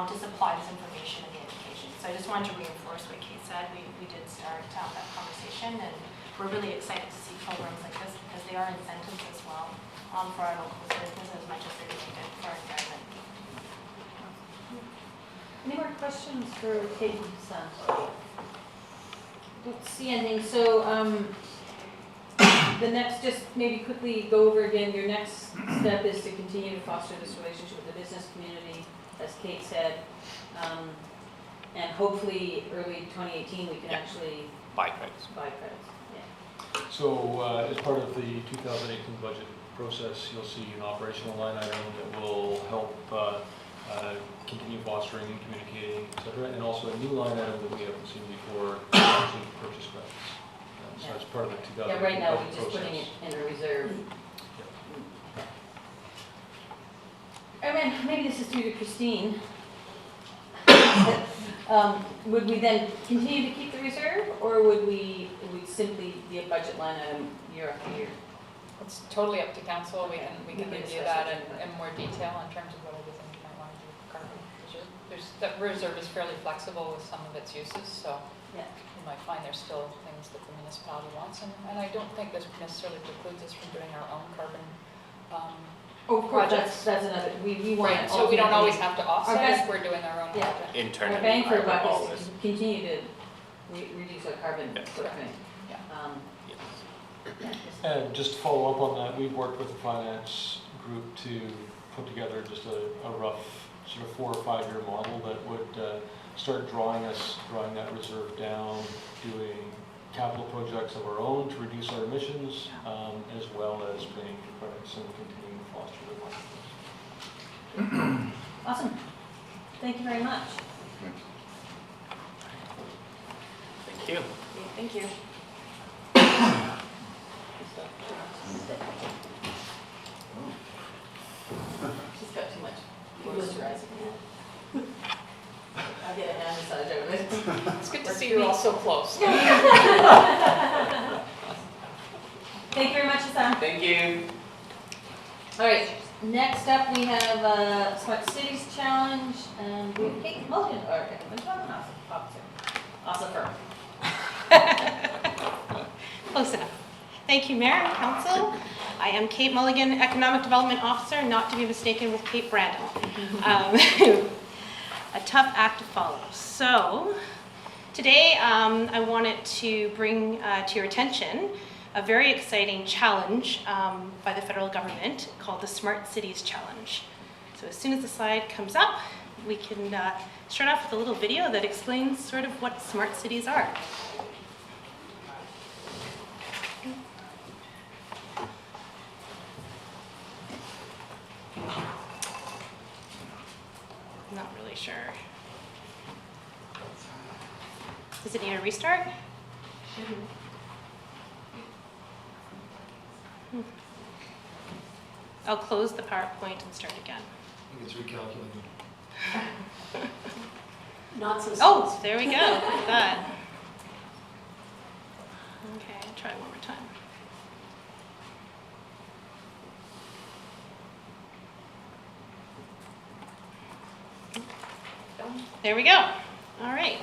to supply this information and the education. So I just wanted to reinforce what Kate said. We did start that conversation, and we're really excited to see programs like this because they are incentives as well for our local business as much as they're doing good for our environment. Any more questions for Kate and Sam? Don't see anything, so, the next, just maybe quickly go over again, your next step is to continue to foster this relationship with the business community, as Kate said. And hopefully, early 2018, we can Yeah. actually Buy credits. buy credits, yeah. So as part of the 2018 budget process, you'll see an operational line item that will help continue fostering and communicating, et cetera, and also a new line item that we haven't seen before, actually purchase credits. So Yeah. that's part of the 2018 Yeah, right now, we're budget just putting it process. in a reserve. I mean, maybe this is through to Christine. Would we then continue to keep the reserve, or would we simply be a budget line item year after year? It's totally up to council. We can We can review discuss that it. in more detail in terms of what it is that you might want to do with carbon reserve. That reserve is fairly flexible with some of its uses, so Yeah. you might find there's still things that the municipality wants, and I don't think this necessarily precludes us from doing our own carbon. Oh, of course, Projects. that's another, we want. Right, so we don't always ultimately- have to offset best- if we're doing our own Yeah. project. Internally, Our bang for I a would buck is always. to continue to reduce our carbon Yeah. footprint. Yeah. Yes. Yeah, And just to follow up on that, we've worked with the finance group to put together just a rough sort of 4 or 5 year model that would start drawing that reserve down, doing capital projects of our own to reduce our emissions, as well as paying for credits and continuing to foster the marketplace. Awesome. Thank you very much. Thank you. Thank you. She's got too much moisturizing. I'll get a hand massage over it. It's good to see you all so close. Thank you very much, Hassan. Thank you. All right, next up we have Smart Cities Challenge, and we have Kate Mulligan, or Development Officer firm. Close enough. Thank you, Mayor and Council. I am Kate Mulligan, Economic Development Officer, not to be mistaken with Kate Brandon. A tough act to follow. So today I wanted to bring to your attention a very exciting challenge by the federal government called the Smart Cities Challenge. So as soon as the slide comes up, we can start off with a little video that explains sort of what smart cities are. Not really sure. Does it need a restart? I'll close the PowerPoint and start again. I think it's recalculating. Not so. Oh, there we go. Look at that. Okay, I'll try one more time. There we go. All right.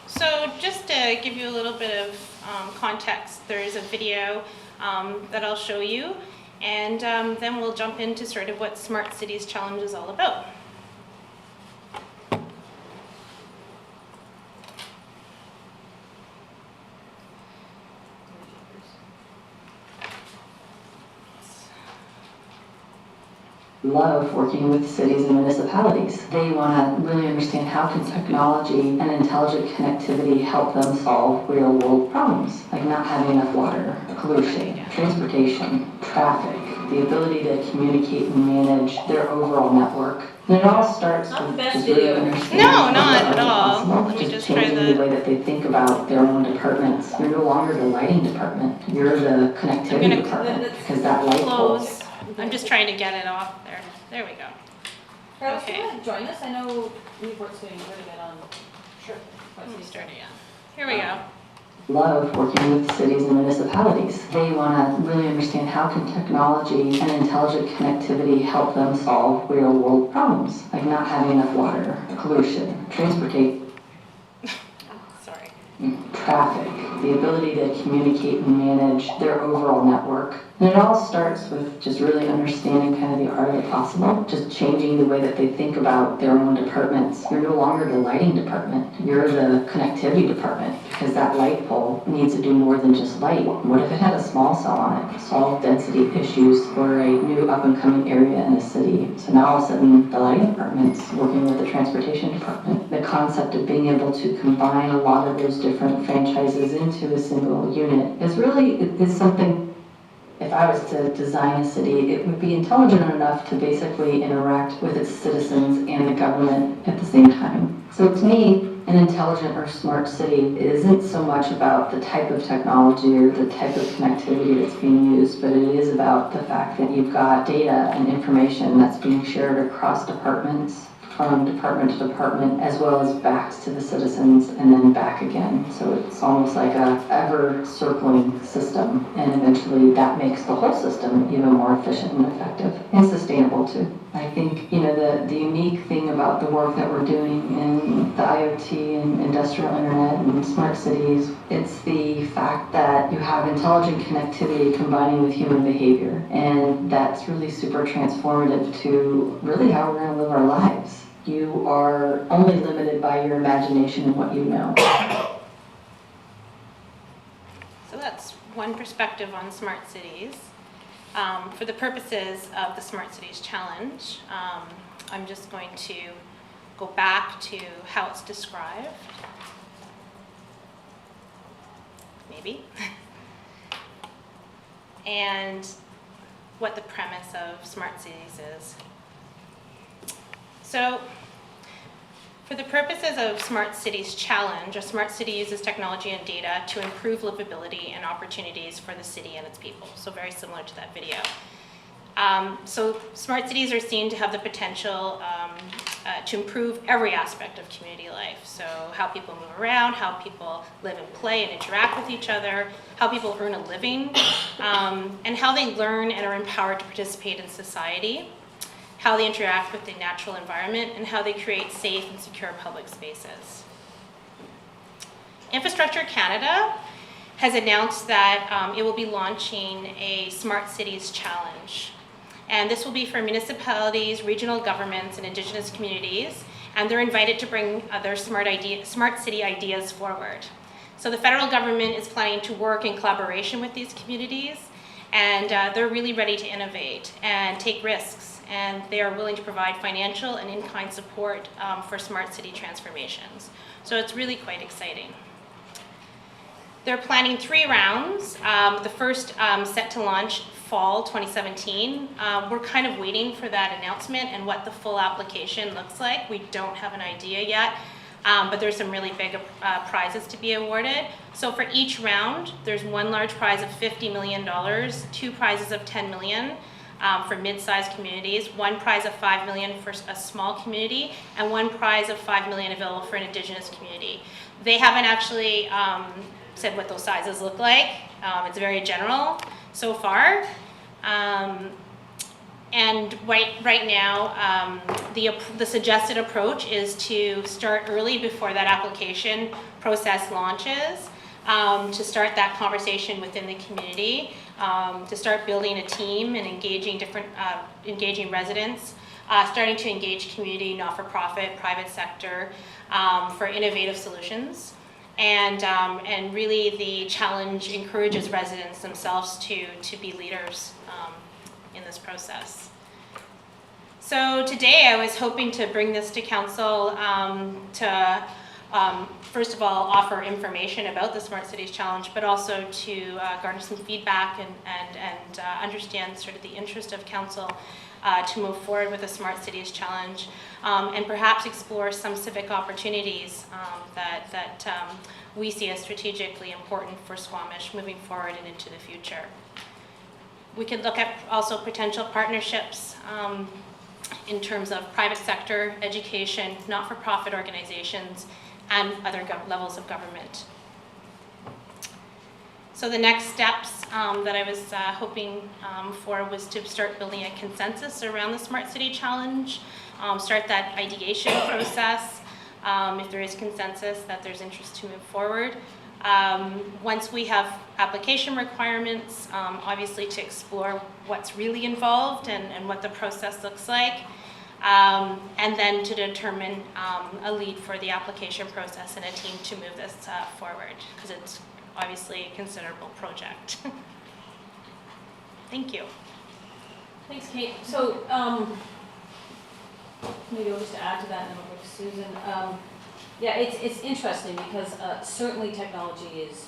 So just to give you a little bit of context, there is a video that I'll show you, and then we'll jump into sort of what Smart Cities Challenge is all about. Love working with cities and municipalities. They want to really understand how can technology and intelligent connectivity help them solve real world problems, like not having enough water, pollution, transportation, traffic, the ability to communicate and manage their overall network. And it all starts Not the with best just video. really understanding No, how not the at art is all. possible, Let me just just try changing the- the way that they think about their own departments. You're no longer the lighting department, you're the connectivity gonna department, because that light bulb. Close. I'm just trying to get it off there. There we go. Carlos, do Okay. you want to join us? I know Newport's doing really good on. Sure. Let me start again. Here we go. Love working with cities and municipalities. They want to really understand how can technology and intelligent connectivity help them solve real world problems, like not having enough water, pollution, transportation, Sorry. traffic, the ability to communicate and manage their overall network. And it all starts with just really understanding kind of the art of the possible, just changing the way that they think about their own departments. You're no longer the lighting department, you're the connectivity department, because that light pole needs to do more than just light. What if it had a small cell on it, solve density issues for a new up and coming area in a city? So now all of a sudden the lighting department's working with the transportation department. The concept of being able to combine a lot of those different franchises into a single unit is something. If I was to design a city, it would be intelligent enough to basically interact with its citizens and the government at the same time. So to me, an intelligent or smart city isn't so much about the type of technology or the type of connectivity that's being used, but it is about the fact that you've got data and information that's being shared across departments, from department to department, as well as back to the citizens and then back again. So it's almost like a ever-circling system, and eventually that makes the whole system even more efficient and effective and sustainable too. I think, the unique thing about the work that we're doing in the IoT and industrial internet and smart cities, it's the fact that you have intelligent connectivity combining with human behavior, and that's really super transformative to really how we're going to live our lives. You are only limited by your imagination and what you know. So that's one perspective on smart cities. For the purposes of the Smart Cities Challenge, I'm just going to go back to how it's described. Maybe. And what the premise of Smart Cities is. So, for the purposes of Smart Cities Challenge, a smart city uses technology and data to improve livability and opportunities for the city and its people. So very similar to that video. So smart cities are seen to have the potential to improve every aspect of community life. So how people move around, how people live and play and interact with each other, how people earn a living, and how they learn and are empowered to participate in society, how they interact with the natural environment, and how they create safe and secure public spaces. Infrastructure Canada has announced that it will be launching a Smart Cities Challenge. And this will be for municipalities, regional governments, and Indigenous communities, and they're invited to bring their smart city ideas forward. So the federal government is planning to work in collaboration with these communities, and they're really ready to innovate and take risks, and they are willing to provide financial and in-kind support for smart city transformations. So it's really quite exciting. They're planning 3 rounds. The first set to launch fall 2017. We're kind of waiting for that announcement and what the full application looks like. We don't have an idea yet, but there's some really big prizes to be awarded. So for each round, there's 1 large prize of $50 million, 2 prizes of $10 million for mid-sized communities, 1 prize of $5 million for a small community, and 1 prize of $5 million available for an Indigenous community. They haven't actually said what those sizes look like. It's very general so far. And right now, the suggested approach is to start early before that application process launches, to start that conversation within the community, to start building a team and engaging residents, starting to engage community, not-for-profit, private sector for innovative solutions. And really the challenge encourages residents themselves to be leaders in this process. So today I was hoping to bring this to council to first of all offer information about the Smart Cities Challenge, but also to garner some feedback and understand sort of the interest of council to move forward with the Smart Cities Challenge, and perhaps explore some civic opportunities that we see as strategically important for Squamish moving forward and into the future. We could look at also potential partnerships in terms of private sector, education, not-for-profit organizations, and other levels of government. So the next steps that I was hoping for was to start building a consensus around the Smart City Challenge, start that ideation process, if there is consensus that there's interest to move forward. Once we have application requirements, obviously to explore what's really involved and what the process looks like, and then to determine a lead for the application process and a team to move this forward, because it's obviously a considerable project. Thank you. Thanks, Kate. So maybe I'll just add to that and then we'll go to Susan. Yeah, it's interesting because certainly technology is,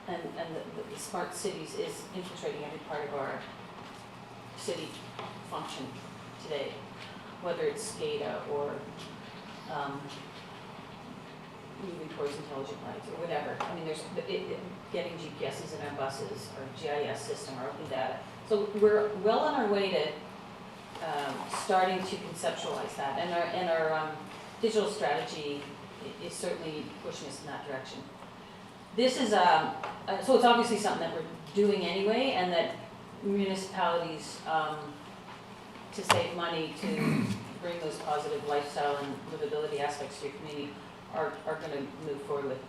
and the smart cities is infiltrating every part of our city function today, whether it's SCADA or moving towards intelligent lights or whatever. I mean, there's getting GPSs in our buses, our GIS system, our open data. So we're well on our way to starting to conceptualize that, and our digital strategy is certainly pushing us in that direction. This is so it's obviously something that we're doing anyway, and that municipalities, to save money, to bring those positive lifestyle and livability aspects to your community, are going to move forward with.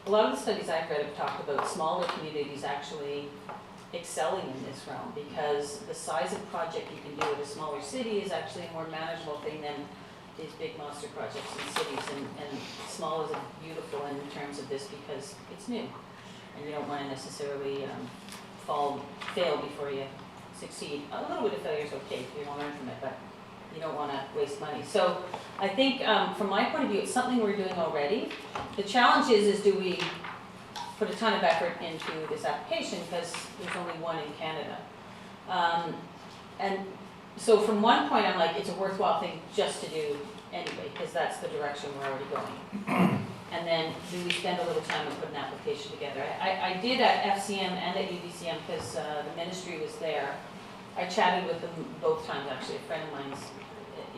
A lot of the studies I've read have talked about smaller communities actually excelling in this realm, because the size of project you can do with a smaller city is actually a more manageable thing than these big monster projects in cities, and small is beautiful in terms of this because it's new, and you don't want to necessarily fail before you succeed. A little bit of failure is okay, you want to learn from it, but you don't want to waste money. So I think from my point of view, it's something we're doing already. The challenge is do we put a ton of effort into this application because there's only one in Canada. And so from one point, I'm like, it's a worthwhile thing just to do anyway, because that's the direction we're already going. And then do we spend a little time and put an application together? I did at FCM and at UBCM because the ministry was there. I chatted with them both times, actually. A friend of mine's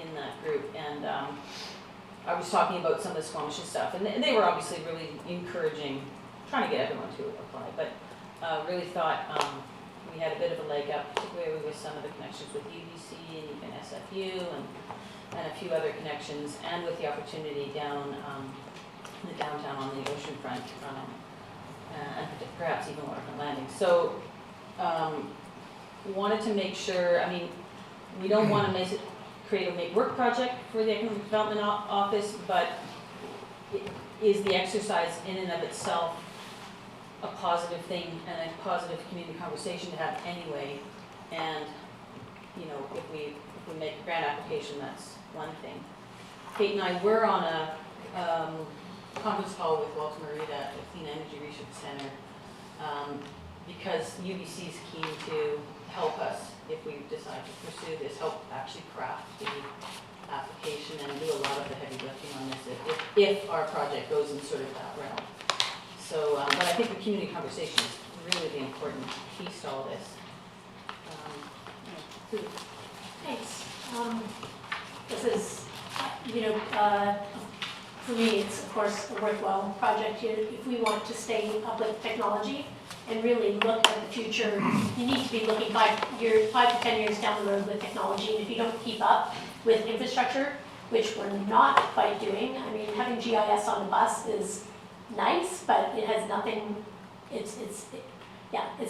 in that group, and I was talking about some of the Squamish stuff, and they were obviously really encouraging, trying to get everyone to apply, but really thought we had a bit of a leg up, particularly with some of the connections with UBC and even SFU and a few other connections, and with the opportunity down in the downtown on the ocean front, and perhaps even Waterfront Landing. So wanted to make sure, I mean, we don't want to create a make-work project for the Economic Development Office, but is the exercise in and of itself a positive thing and a positive community conversation to have anyway? And, you know, if we make a grant application, that's one thing. Kate and I were on a conference call with Walter Marita at the Clean Energy Research Center because UBC is keen to help us if we decide to pursue this, help actually craft the application and do a lot of the heavy lifting on this if our project goes in sort of that realm. So, but I think the community conversation is really the important piece to all this. Thanks. This is, you know, for me, it's of course a worthwhile project. If we want to stay up with technology and really look at the future, you need to be looking 5 to 10 years down the road with technology. And if you don't keep up with infrastructure, which we're not quite doing, I mean, having GIS on a bus is nice, but it has nothing. It's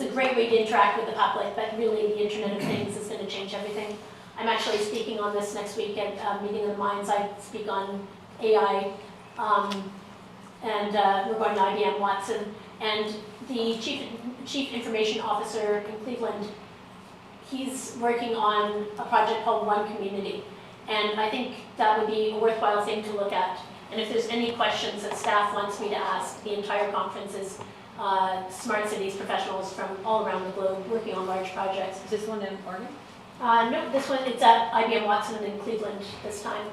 a great way to interact with the public, but really the Internet of Things is going to change everything. I'm actually speaking on this next week at a meeting of the minds. I speak on AI, and we're going to IBM Watson. And the chief information officer in Cleveland, he's working on a project called One Community. And I think that would be a worthwhile thing to look at. And if there's any questions that staff wants me to ask, the entire conference is smart cities professionals from all around the globe working on large projects. Is this one in Oregon? No, this one, it's at IBM Watson in Cleveland this time.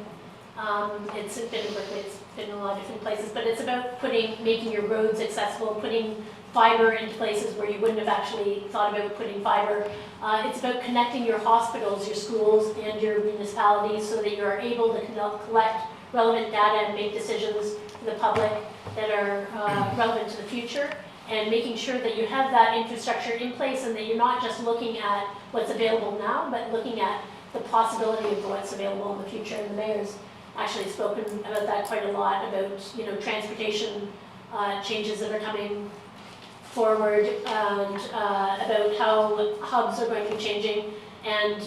It's been in Berkeley, it's been in a lot of different places, but it's about making your roads accessible, putting fiber into places where you wouldn't have actually thought about putting fiber. It's about connecting your hospitals, your schools, and your municipalities so that you're able to collect relevant data and make decisions for the public that are relevant to the future, and making sure that you have that infrastructure in place and that you're not just looking at what's available now, but looking at the possibility of what's available in the future. And the mayor's actually spoken about that quite a lot, about, you know, transportation changes that are coming forward, and about how hubs are going to be changing. And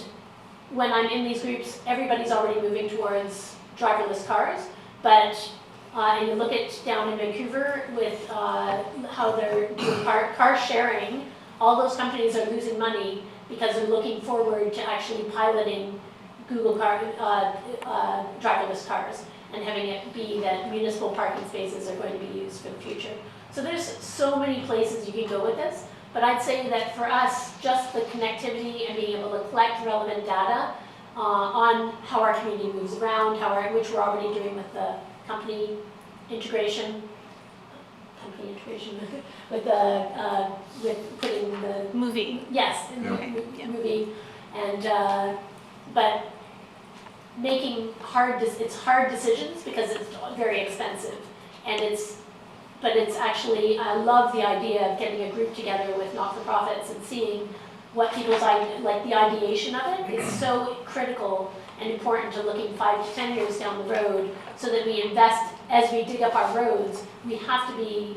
when I'm in these groups, everybody's already moving towards driverless cars, but and you look at down in Vancouver with how they're doing car sharing, all those companies are losing money because they're looking forward to actually piloting Google driverless cars and having it be that municipal parking spaces are going to be used for the future. So there's so many places you can go with this, but I'd say that for us, just the connectivity and being able to collect relevant data on how our community moves around, which we're already doing with the company integration with the with putting the Movie. Yes, movie, and but making hard decisions because it's very expensive, and but it's actually, I love the idea of getting a group together with not-for-profits and seeing what people's like the ideation of it is so critical and important to looking 5 to 10 years down the road, so that we invest as we dig up our roads. We have to be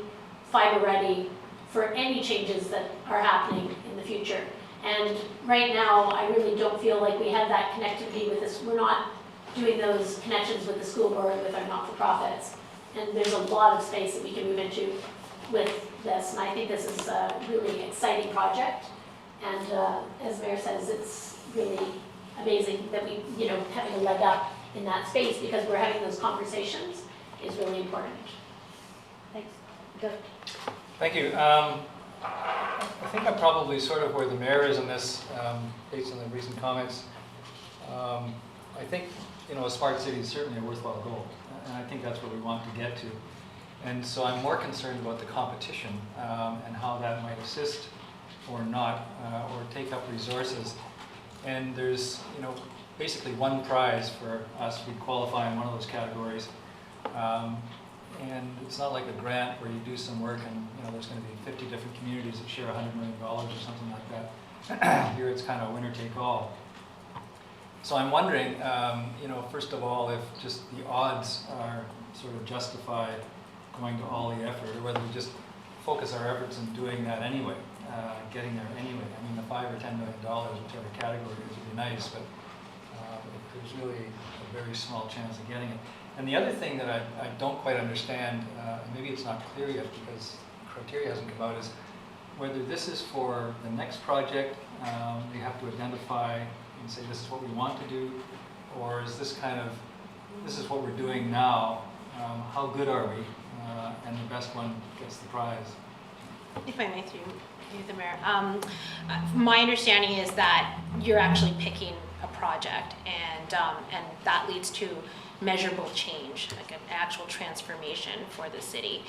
fiber ready for any changes that are happening in the future. And right now, I really don't feel like we have that connectivity with this. We're not doing those connections with the school board, with our not-for-profits. And there's a lot of space that we can move into with this. And I think this is a really exciting project. And as Mayor says, it's really amazing that we, having a leg up in that space because we're having those conversations is really important. Thanks. Doug? Thank you. I think I'm probably sort of where the mayor is in this, based on the recent comments. I think, a smart city is certainly a worthwhile goal, and I think that's what we want to get to. And so I'm more concerned about the competition and how that might assist or not, or take up resources. And there's, basically one prize for us. We qualify in one of those categories. And it's not like a grant where you do some work and there's going to be 50 different communities that share $100 million or something like that. Here it's kind of winner take all. So I'm wondering, first of all, if just the odds are sort of justify going to all the effort, or whether we just focus our efforts in doing that anyway, getting there anyway. I mean, the $5 or $10 million, whichever category it is, would be nice, but there's really a very small chance of getting it. And the other thing that I don't quite understand, maybe it's not clear yet because criteria hasn't come out, is whether this is for the next project, we have to identify and say this is what we want to do, or is this this is what we're doing now, how good are we, and the best one gets the prize. If I may, through the mayor, my understanding is that you're actually picking a project, and that leads to measurable change, like an actual transformation for the city.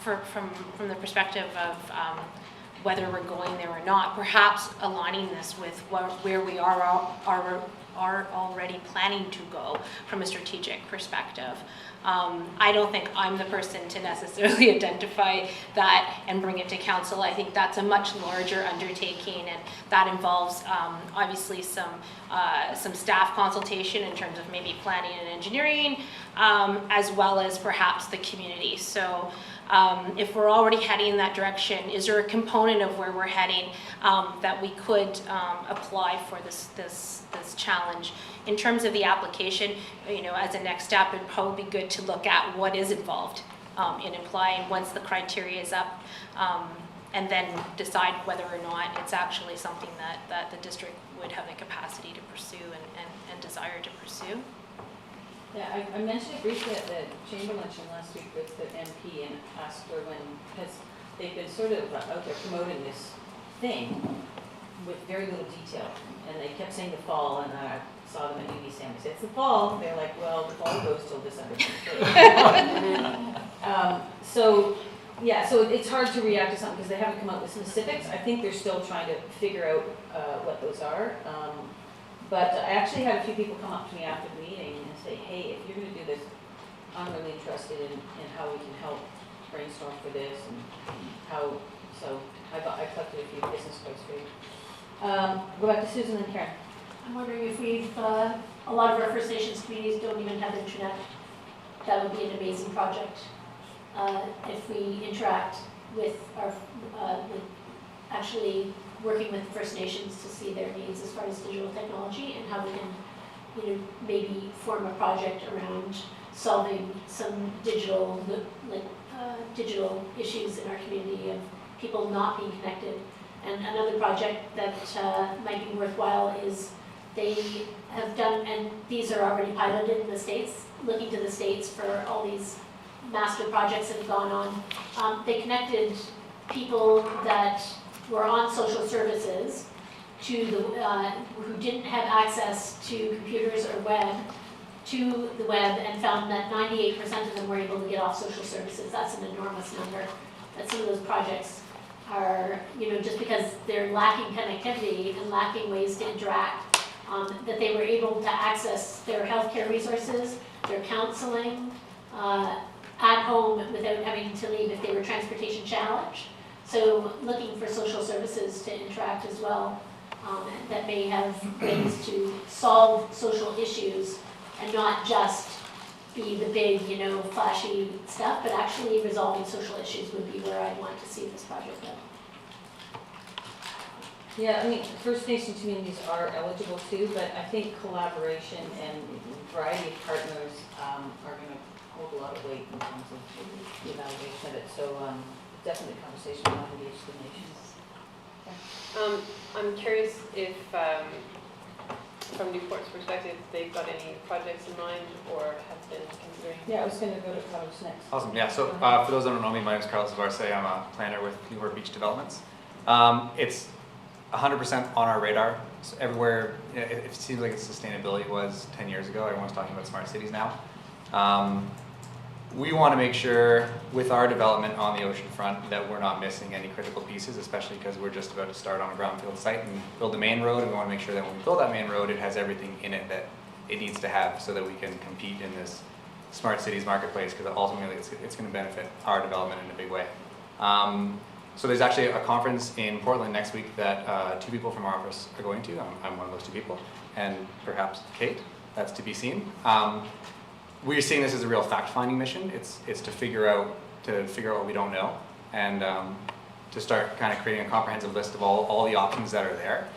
From the perspective of whether we're going there or not, perhaps aligning this with where we are already planning to go from a strategic perspective. I don't think I'm the person to necessarily identify that and bring it to council. I think that's a much larger undertaking, and that involves obviously some staff consultation in terms of maybe planning and engineering, as well as perhaps the community. So if we're already heading in that direction, is there a component of where we're heading that we could apply for this challenge? In terms of the application, as a next step, it'd probably be good to look at what is involved in applying once the criteria is up, and then decide whether or not it's actually something that the district would have the capacity to pursue and desire to pursue. Yeah, I mentioned it briefly at the chamber luncheon last week with the MP and asked her because they've been sort of out there promoting this thing with very little detail, and they kept saying the fall, and I saw them at UBC, I said, it's the fall. They're like, well, the fall goes till December 23rd. So it's hard to react to something because they haven't come up with specifics. I think they're still trying to figure out what those are. But I actually had a few people come up to me after the meeting and say, hey, if you're going to do this, I'm really interested in how we can help brainstorm for this and how, so I collected a few business cards for you. Go back to Susan and Karen. I'm wondering if a lot of our First Nations communities don't even have internet. That would be an amazing project. If we interact with with actually working with First Nations to see their needs as far as digital technology and how we can, maybe form a project around solving some digital issues in our community of people not being connected. And another project that might be worthwhile is they have done, and these are already piloted in the States, looking to the States for all these master projects that have gone on. They connected people that were on social services to who didn't have access to computers or web, to the web, and found that 98% of them were able to get off social services. That's an enormous number. That some of those projects are, just because they're lacking connectivity and lacking ways to interact, that they were able to access their healthcare resources, their counseling, at home without having to leave if they were transportation challenged. So looking for social services to interact as well, that may have ways to solve social issues and not just be the big, flashy stuff, but actually resolving social issues would be where I'd want to see this project go. Yeah, I mean, First Nation communities are eligible too, but I think collaboration and a variety of partners are going to hold a lot of weight in terms of the evaluation of it. So definitely conversation around engage the nations. I'm curious if, from Newport's perspective, they've got any projects in mind or have been considering? Yeah, I was going to go to Carlos next. Awesome, yeah, so for those that don't know me, my name is Carlos Zavarse. I'm a planner with Newport Beach Developments. It's 100% on our radar. So everywhere, it seems like sustainability was 10 years ago. Everyone's talking about smart cities now. We want to make sure with our development on the ocean front that we're not missing any critical pieces, especially because we're just about to start on a brownfield site and build the main road, and we want to make sure that when we build that main road, it has everything in it that it needs to have so that we can compete in this smart cities marketplace, because ultimately it's going to benefit our development in a big way. So there's actually a conference in Portland next week that 2 people from our office are going to. I'm one of those 2 people, and perhaps Kate, that's to be seen. We're seeing this as a real fact-finding mission. It's to figure out what we don't know, and to start kind of creating a comprehensive list of all the options that are there.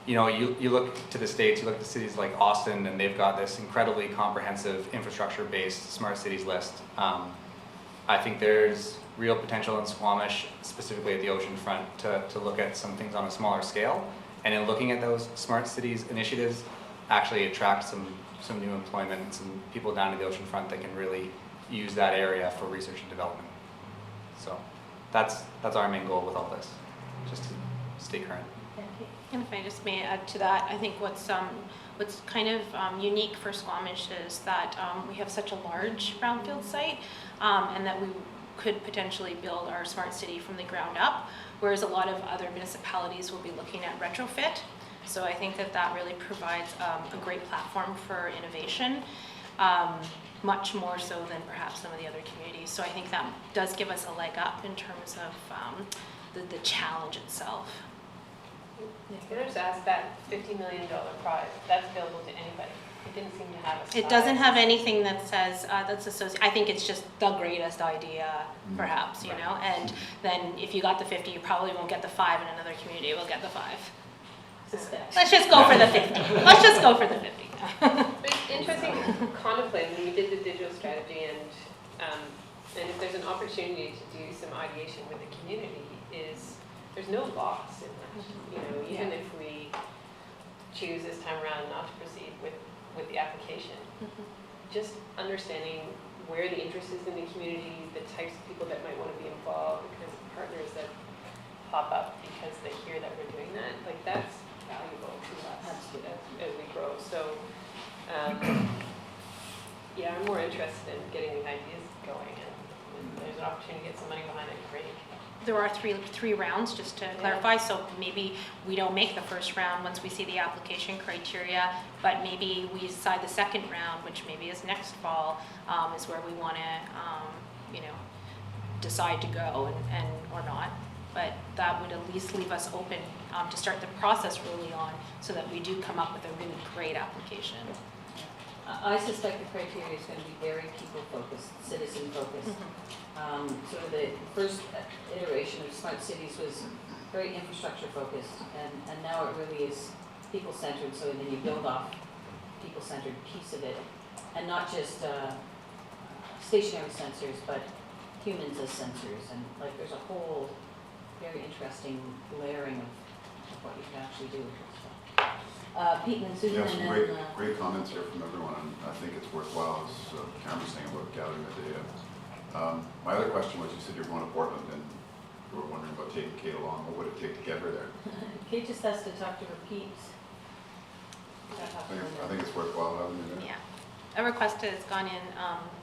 You know, you look to the States, you look to cities like Austin, and they've got this incredibly comprehensive infrastructure-based smart cities list. I think there's real potential in Squamish, specifically at the ocean front, to look at some things on a smaller scale, and in looking at those smart cities initiatives, actually attract some new employment, some people down to the ocean front that can really use that area for research and development. So that's our main goal with all this, just to stay current. And if I just may add to that, I think what's kind of unique for Squamish is that we have such a large brownfield site, and that we could potentially build our smart city from the ground up, whereas a lot of other municipalities will be looking at retrofit. So I think that really provides a great platform for innovation, much more so than perhaps some of the other communities. So I think that does give us a leg up in terms of the challenge itself. Can I just ask, that $50 million prize, that's available to anybody? It didn't seem to have a size. It doesn't have anything that says that's associated. I think it's just the greatest idea, perhaps, you know. And then if you got the 50, you probably won't get the 5, and another community will get the 5. Let's just go for the 50. Let's just go for the 50. But it's interesting contemplating when we did the digital strategy, and if there's an opportunity to do some ideation with the community, is there's no loss in that. You know, even if we choose this time around not to proceed with the application, just understanding where the interest is in the community, the types of people that might want to be involved, the kinds of partners that pop up because they hear that we're doing that, like that's valuable to us as we grow. So yeah, I'm more interested in getting the ideas going, and when there's an opportunity to get some money behind it, great. There are three rounds, just to clarify, so maybe we don't make the first round once we see the application criteria, but maybe we decide the second round, which maybe is next fall, is where we want to, decide to go and or not. But that would at least leave us open to start the process early on, so that we do come up with a really great application. I suspect the criteria is going to be very people-focused, citizen-focused. Sort of the first iteration of smart cities was very infrastructure-focused, and now it really is people-centered, so then you build off people-centered piece of it, and not just stationary sensors, but humans as sensors, and like there's a whole very interesting layering of what you can actually do with this stuff. Pete and Susan, Yeah, some and great, then great comments here from everyone, and I think it's worthwhile, as Cameron's saying, about gathering the data. My other question was, you said you're going to Portland, and you were wondering about taking Kate along. What would it take to get her there? Kate just has to talk to her Pete. I think it's worthwhile having you there. Yeah, a request has gone in.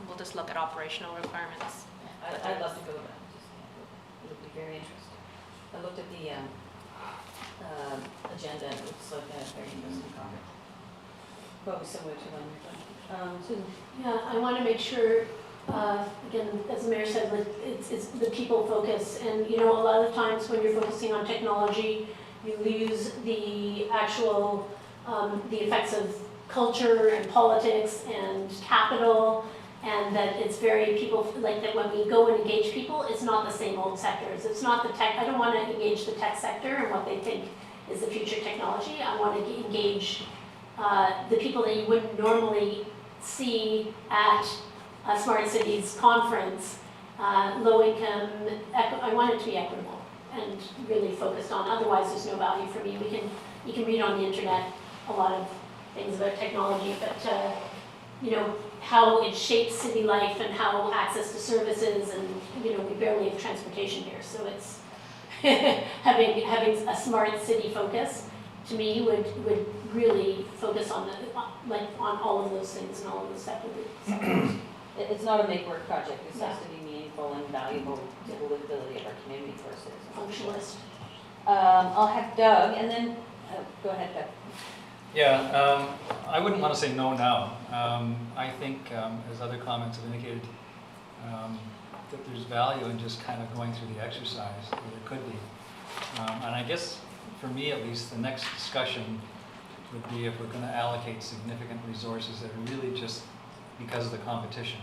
We'll just look at operational requirements. I'd love to go there. It would be very interesting. I looked at the agenda, and it looks like a very interesting conference. Probably similar to one we're going. Susan? Yeah, I want to make sure, again, as the mayor said, like it's the people focus, and a lot of times when you're focusing on technology, you lose the actual the effects of culture and politics and capital, and that it's very people, like that when we go and engage people, it's not the same old sectors. It's not the tech, I don't want to engage the tech sector and what they think is the future technology. I want to engage the people that you wouldn't normally see at a Smart Cities conference, low income, I want it to be equitable. and really focused on, otherwise there's no value for me. You can read on the internet a lot of things about technology, but, you know, how it shapes city life and how access to services and, you know, we barely have transportation here, so it's, having a smart city focus, to me, would really focus on on all of those things and all of those sectors. It's not a make-work project, this has to be meaningful and valuable to the livability of our community for our citizens. Functionalist. I'll have Doug, and then, go ahead, Doug. Yeah, I wouldn't want to say no now. I think, as other comments have indicated, that there's value in just kind of going through the exercise, or there could be. And I guess, for me at least, the next discussion would be if we're going to allocate significant resources that are really just because of the competition,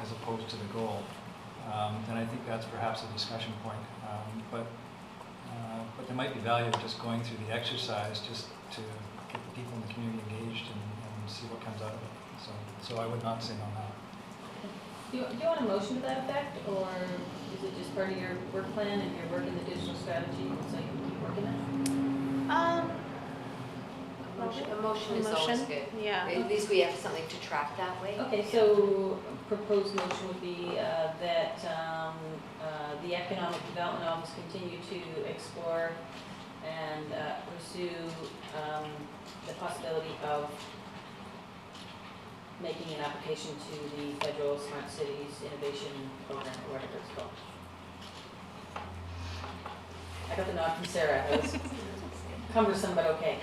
as opposed to the goal. Then I think that's perhaps a discussion point. But there might be value in just going through the exercise just to get the people in the community engaged and see what comes out of it. So I would not say no now. Do you want a motion to that effect, or is it just part of your work plan and you're working the digital strategy, so you can keep working it? A motion is always good. Yeah. At least we have something to track that way. Okay, so proposed motion would be that the Economic Development Office continue to explore and pursue the possibility of making an application to the Federal Smart Cities Innovation Program, or whatever it's called. I got the nod from Sarah. That was cumbersome, but okay.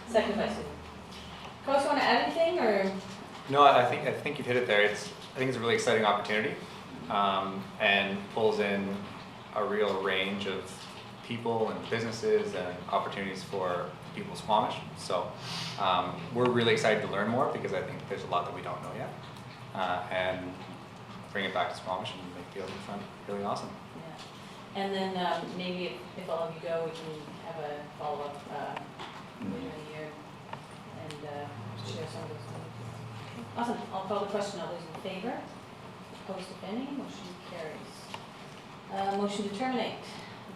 Second by Susan. Coach, you want to add anything, or? No, I think you've hit it there. I think it's a really exciting opportunity, and pulls in a real range of people and businesses and opportunities for people of Squamish. So we're really excited to learn more, because I think there's a lot that we don't know yet, and bring it back to Squamish and make the ocean front really awesome. Yeah. And then maybe if all of you go, we can have a follow-up later in the year and share some of those things. Awesome. I'll call the question. All those in favor? Opposed, if any? Motion carries. Motion to terminate.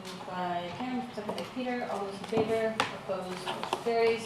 Moved by Karen, seconded by Peter. All those in favor? Opposed? Motion carries.